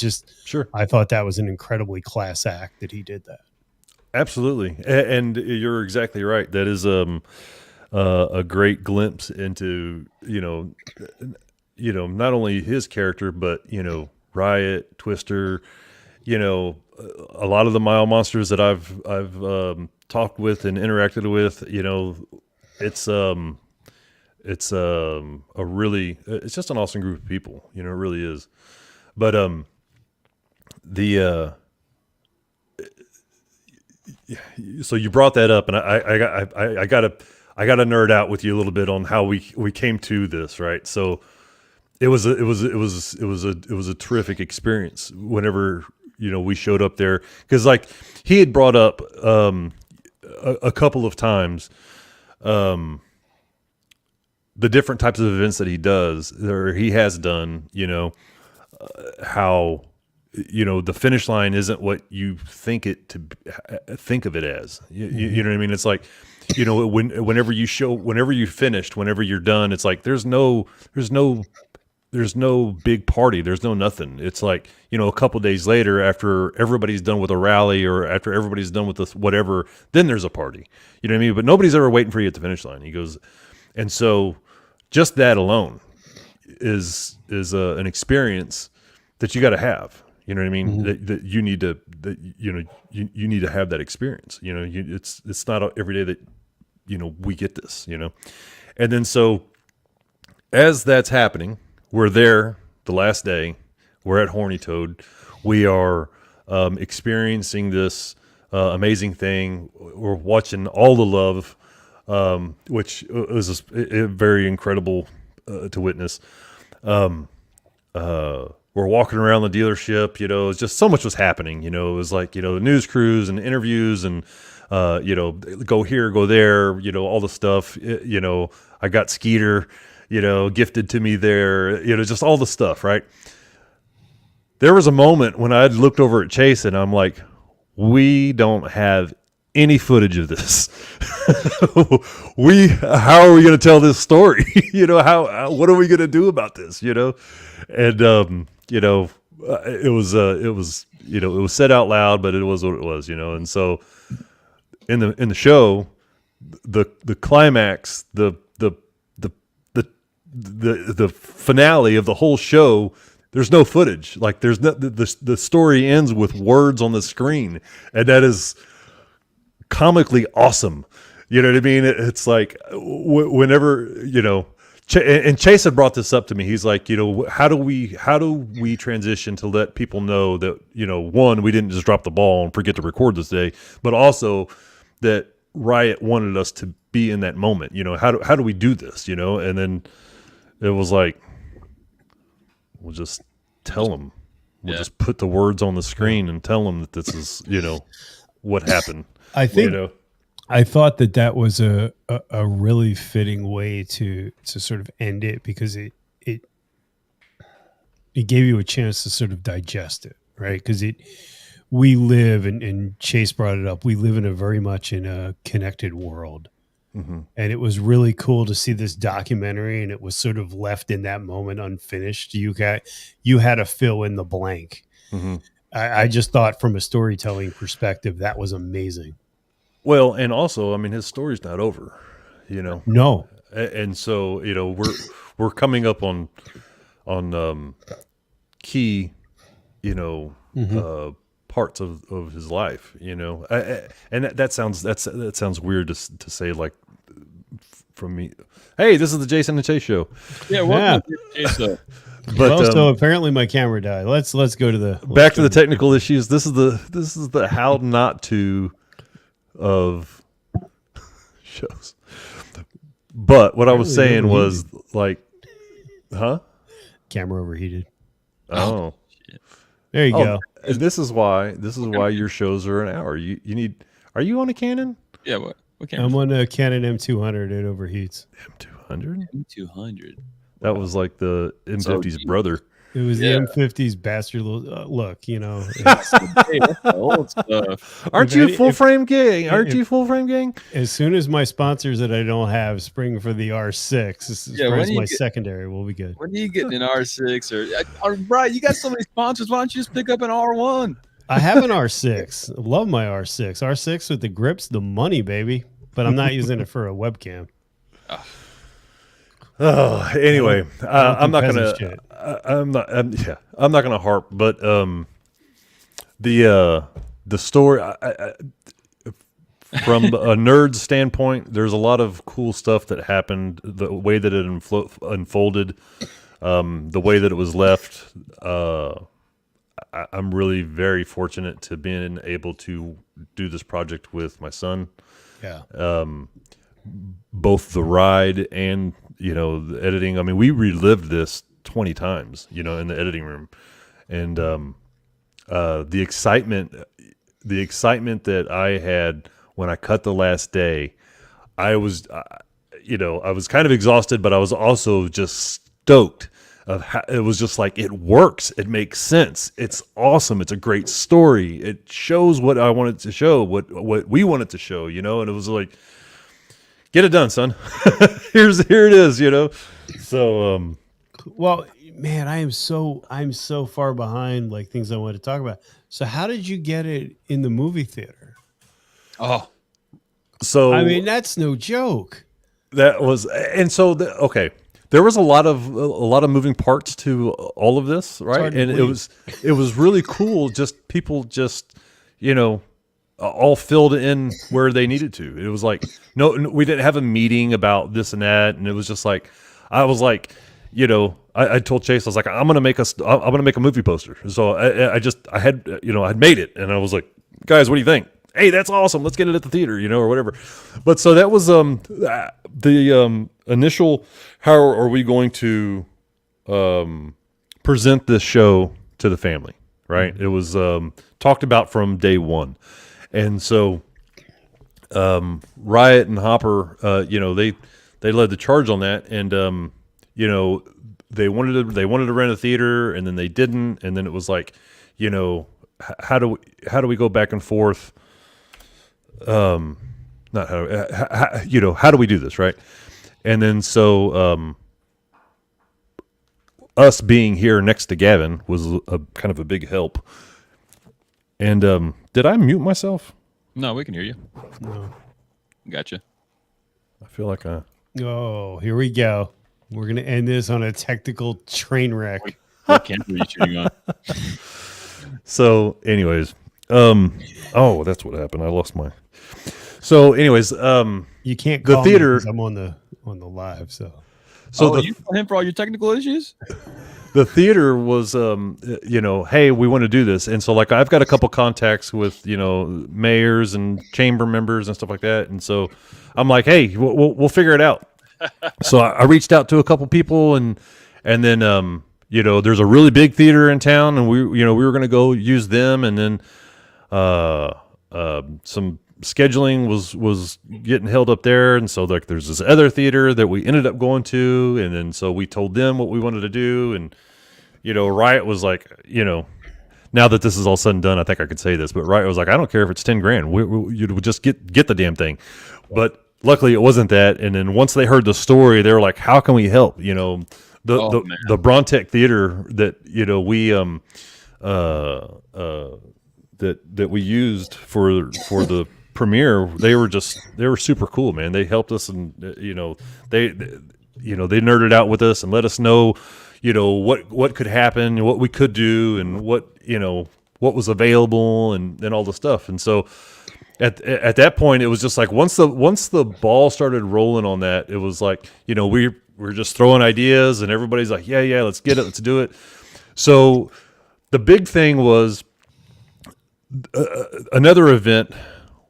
thought that was an incredibly class act that he did that. Absolutely, and you're exactly right. That is a great glimpse into not only his character, but Riot, Twister, a lot of the mile monsters that I've talked with and interacted with. It's just an awesome group of people. It really is. But so you brought that up, and I got to nerd out with you a little bit on how we came to this, right? So it was a terrific experience whenever we showed up there, because like he had brought up a couple of times the different types of events that he does or he has done, how the finish line isn't what you think of it as. You know what I mean? It's like, whenever you finished, whenever you're done, it's like there's no big party, there's no nothing. It's like, a couple days later, after everybody's done with a rally or after everybody's done with this whatever, then there's a party. You know what I mean? But nobody's ever waiting for you at the finish line. He goes, and so just that alone is an experience that you got to have. You know what I mean? Mm-hmm. That you need to you need to have that experience. It's not every day that we get this. And then so as that's happening, we're there the last day. We're at Horny Toad. We are experiencing this amazing thing. We're watching all the love, which was very incredible to witness. We're walking around the dealership, it's just so much was happening, it was like, the news crews and interviews and, go here, go there, all the stuff, I got Skeeter, gifted to me there, just all the stuff, right? There was a moment when I looked over at Chase and I'm like, we don't have any footage of this. How are we going to tell this story? What are we going to do about this? And, it was said out loud, but it was what it was, and so in the show, the climax, the finale of the whole show there's no footage. Like there's no, the story ends with words on the screen, and that is comically awesome. You know what I mean? It's like whenever, you know, and Chase had brought this up to me. He's like, you know, how do we transition to let people know that, you know, one, we didn't just drop the ball and forget to record this day, but also that Riot wanted us to be in that moment. You know, how do we do this? You know, and then it was like, we'll just tell them. We'll just put the words on the screen and tell them that this is, you know, what happened. I think, you know? I thought that was a really fitting way to sort of end it, because it gave you a chance to sort of digest it, right? Because we live, and Chase brought it up, we live in a very much in a connected world. Mm-hmm. And it was really cool to see this documentary, and it was sort of left in that moment unfinished. You had to fill in the blank. Mm-hmm. I just thought from a storytelling perspective, that was amazing. Well, and also, I mean, his story's not over, you know. No, and so, you know, we're coming up on key, you know, mm-hmm. Parts of his life, you know, and that sounds weird to say, like, from me. Hey, this is the Jason and Chase show. Yeah, welcome to Chase. But so apparently my camera died. Let's go to the back to the technical issues. This is the how not to of shows. But what I was saying was, like, camera overheated. Oh, shit. There you go. And this is why your shows are an hour. You need. Are you on a Canon? Yeah. What camera? I'm on a Canon M200. It overheats. M200. That was like the M50's brother. It was the M50's bastard. Look, you know. Hey, that's the old stuff. Aren't you full frame gang? As soon as my sponsors that I don't have spring for the R6, as far as my secondary, we'll be good. When are you getting an R6? Or Brian, you got so many sponsors. Why don't you just pick up an R1? I have an R6. I love my R6. R6 with the grips, the money, baby. But I'm not using it for a webcam. Oh, anyway, I'm not gonna harp, but the story, from a nerd standpoint, there's a lot of cool stuff that happened. The way that it unfolded, the way that it was left. I'm really very fortunate to being able to do this project with my son. Yeah. Both the ride and, you know, the editing. I mean, we relived this 20 times, you know, in the editing room, and the excitement that I had when I cut the last day, I was kind of exhausted, but I was also just stoked. It was just like, it works. It makes sense. It's awesome. It's a great story. It shows what I wanted to show, what we wanted to show, you know. And it was like, get it done, son. Here it is, you know. So, well, man, I'm so far behind, like, things I want to talk about. So, how did you get it in the movie theater? Oh, so I mean, that's no joke. That was, and so okay. There was a lot of moving parts to all of this, right? And it was really cool. Just people, you know, all filled in where they needed to. It was like, no, we didn't have a meeting about this and that, and it was just like, I was like, you know, I told Chase, I was like, I'm gonna make a movie poster. So I had made it, and I was like, guys, what do you think? Hey, that's awesome. Let's get it at the theater, you know, or whatever. But so that was the initial. How are we going to present this show to the family? Right. Mm-hmm. It was talked about from day one, and so Riot and Hopper, you know, they led the charge on that, and you know, they wanted to rent a theater, and then they didn't, and then it was like, you know, how do we go back and forth? Not how, you know, how do we do this, right? And then so us being here next to Gavin was a kind of a big help. And did I mute myself? No, we can hear you. No. Gotcha. I feel like Oh, here we go. We're gonna end this on a technical train wreck. What camera are you shooting on? So, anyways, oh, that's what happened. I lost my. So, anyways, You can't the call me theater. 'cause I'm on the live, so. So You call him for all your technical issues? the theater was, hey, we want to do this, and so like I've got a couple contacts with mayors and chamber members and stuff like that, and so I'm like, hey, we'll figure it out. So I reached out to a couple people, and then there's a really big theater in town, and we were going to go use them, and then some scheduling was getting held up there, and so like there's this other theater that we ended up going to, and then so we told them what we wanted to do, and Riot was like, now that this is all said and done, I think I could say this, but Riot was like, I don't care if it's $10,000, you just get the damn thing. But luckily it wasn't that, and then once they heard the story, they were like, how can we help? The Brontech Theater that we that we used for the premiere, they were super cool, man. They helped us, and they nerded out with us and let us know what could happen, what we could do, and what was available, and all the stuff. And so at that point, it was just like once the ball started rolling on that, it was like we're just throwing ideas, and everybody's like, yeah, let's get it, let's do it. So the big thing was another event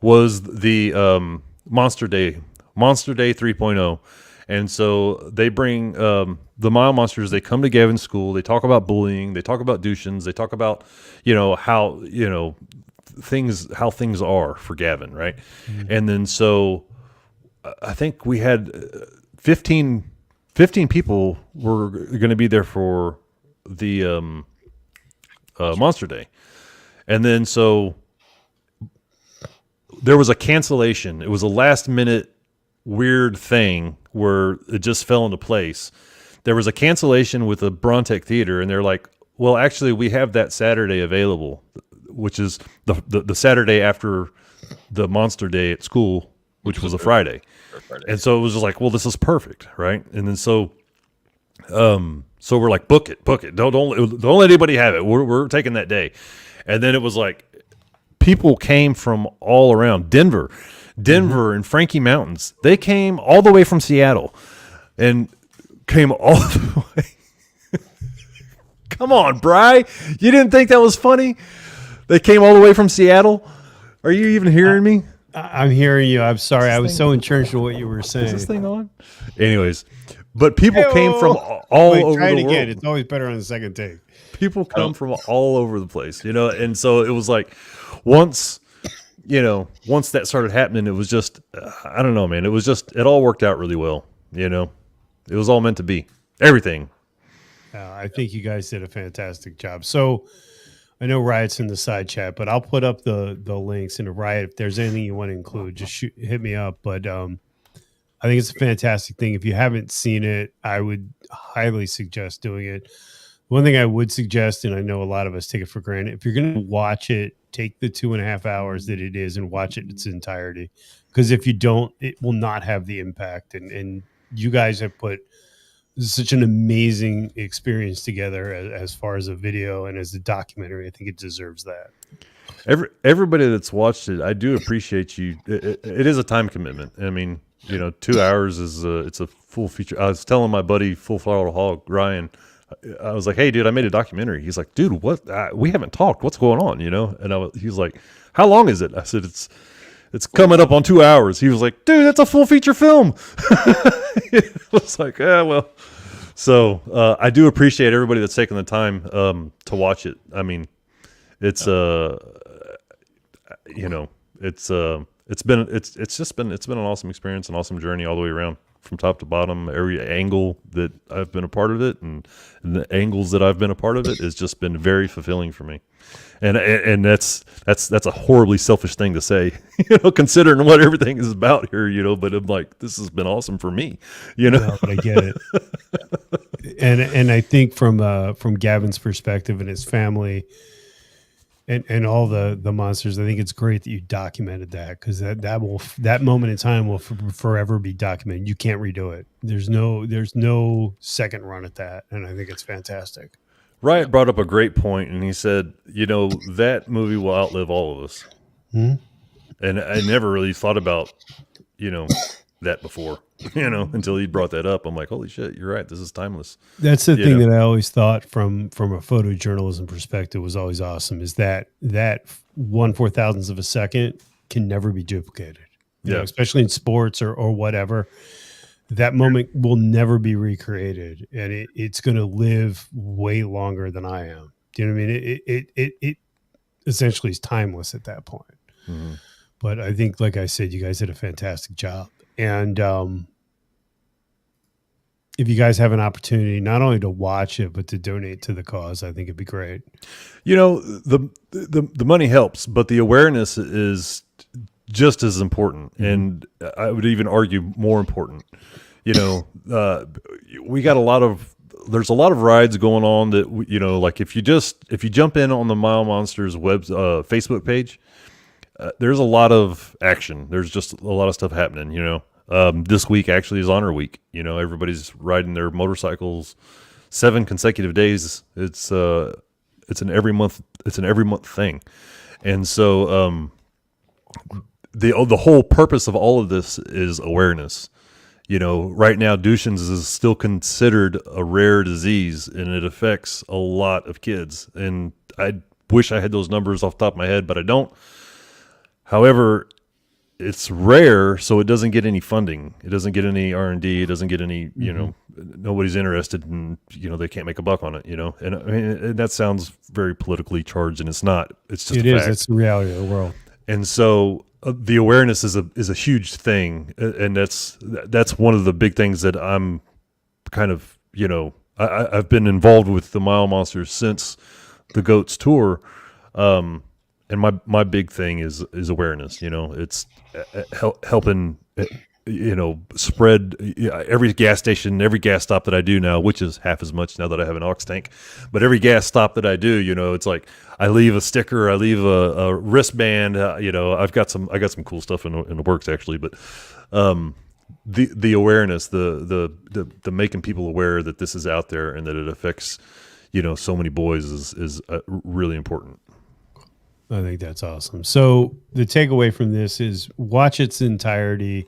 was the Monster Day 3.0. And so they bring the Mile Monsters, they come to Gavin's school, they talk about bullying, they talk about Duchennes, they talk about, how things are for Gavin, right? Mm-hmm. And then so I think we had 15 people were going to be there for the Monster Day. And then so there was a cancellation. It was a last minute weird thing where it just fell into place. There was a cancellation with the Brontech Theater, and they're like, well, actually, we have that Saturday available, which is the Saturday after the Monster Day at school, which was a Friday. And so it was just like, well, this is perfect, right? And then so we're like, book it. Don't let anybody have it. We're taking that day. And then it was like people came from all around Denver and Frankie Mountains. They came all the way from Seattle and came all the way. Come on, Bri. You didn't think that was funny? They came all the way from Seattle? Are you even hearing me? I'm hearing you. I'm sorry. I was so entrenched in what you were saying. Is this thing on? Anyways, but people came from all over the world. Again. It's always better on the second take. People come from all over the place, and so it was like once that started happening, it was just, I don't know, man. It was just, it all worked out really well. It was all meant to be. Everything. I think you guys did a fantastic job. So I know Riot's in the side chat, but I'll put up the links into Riot. If there's anything you want to include, just hit me up. But I think it's a fantastic thing. If you haven't seen it, I would highly suggest doing it. One thing I would suggest, and I know a lot of us take it for granted, if you're going to watch it, take the 2.5 hours that it is and watch it in its entirety. Because if you don't, it will not have the impact. And you guys have put such an amazing experience together as far as a video and as a documentary. I think it deserves that. Everybody that's watched it, I do appreciate you. It is a time commitment. I mean, 2 hours is it's a full feature. I was telling my buddy Full Throttle Hog, Ryan, I was like, hey, dude, I made a documentary. He's like, dude, what? We haven't talked. What's going on? And he was like, how long is it? I said, it's coming up on 2 hours. He was like, dude, that's a full feature film. I was like, well. So I do appreciate everybody that's taken the time to watch it. I mean, it's it's been an awesome experience, an awesome journey all the way around, from top to bottom. Every angle that I've been a part of it, and the angles that I've been a part of it, has just been very fulfilling for me. And that's a horribly selfish thing to say, considering what everything is about here, but I'm like, this has been awesome for me, No, but I get it. and I think from Gavin's perspective and his family and all the monsters, I think it's great that you documented that, because that moment in time will forever be documented. You can't redo it. There's no second run at that, and I think it's fantastic. Riot brought up a great point, and he said, that movie will outlive all of us. Mhm. And I never really thought about, that before, until he brought that up. I'm like, holy shit, you're right. This is timeless. That's the thing that I always thought from a photojournalism perspective was always awesome, is that 1/4000th of a second can never be duplicated. You know, especially in sports or whatever. That moment will never be recreated, and it's going to live way longer than I am. Do you know what I mean? It essentially is timeless at that point. Mm-hmm. But I think, like I said, you guys did a fantastic job. And if you guys have an opportunity not only to watch it, but to donate to the cause, I think it'd be great. The money helps, but the awareness is just as important. Mm-hmm. And I would even argue more important. We got there's a lot of rides going on that, like if you jump in on the Mile Monsters Facebook page, there's a lot of action. There's just a lot of stuff happening, This week actually is Honor Week. Everybody's riding their motorcycles 7 consecutive days. It's an every month thing. And so the whole purpose of all of this is awareness. Right now Duchenne's is still considered a rare disease, and it affects a lot of kids. And I wish I had those numbers off the top of my head, but I don't. However, it's rare, so it doesn't get any funding. It doesn't get any R&D. It doesn't get any, nobody's interested in, they can't make a buck on it, And I mean, and that sounds very politically charged, and it's not. It's just a fact. It's the reality of the world. And so the awareness is a huge thing, and that's one of the big things that I'm kind of, I've been involved with the Mile Monsters since the Goats tour. And my big thing is awareness. It's helping, spread every gas station, every gas stop that I do now, which is half as much now that I have an aux tank. But every gas stop that I do, it's like I leave a sticker, I leave a wristband. I got some cool stuff in the works actually. But the awareness, the making people aware that this is out there and that it affects so many boys is really important. I think that's awesome. So the takeaway from this is watch its entirety,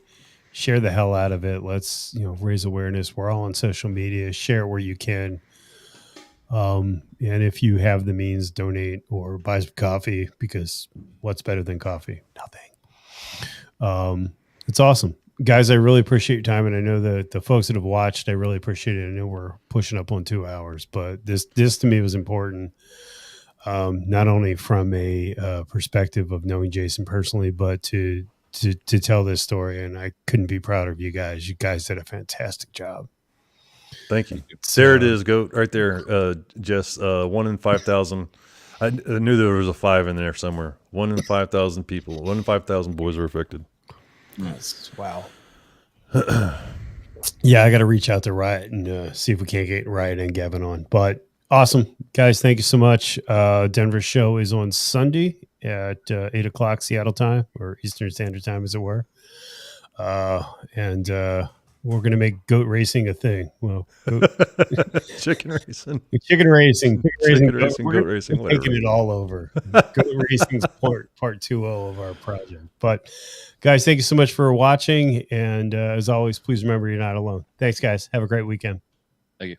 share the hell out of it. Let's, raise awareness. We're all on social media. Share it where you can. And if you have the means, donate or buy some coffee, because what's better than coffee? Nothing. It's awesome. Guys, I really appreciate your time. And I know that the folks that have watched, I really appreciate it. I know we're pushing up on 2 hours, but this to me was important. Not only from a perspective of knowing Jason personally, but to tell this story. And I couldn't be prouder of you guys. You guys did a fantastic job. Thank you. There it is, Goat, right there. Jess, 1 in 5,000. I knew there was a 5 in there somewhere. 1 in 5,000 people. 1 in 5,000 boys are affected. Yes. Wow. Yeah, I got to reach out to Riot and see if we can't get Riot and Gaven on. But awesome. Guys, thank you so much. Denver's show is on Sunday at 8 o'clock Seattle time, or Eastern Standard Time, as it were. And we're going to make goat racing a thing. Well, chicken racing, goat racing, goat racing, we're taking it all over. Goat racing's part 2.0 of our project. But guys, thank you so much for watching. And as always, please remember you're not alone. Thanks, guys. Have a great weekend. Thank you.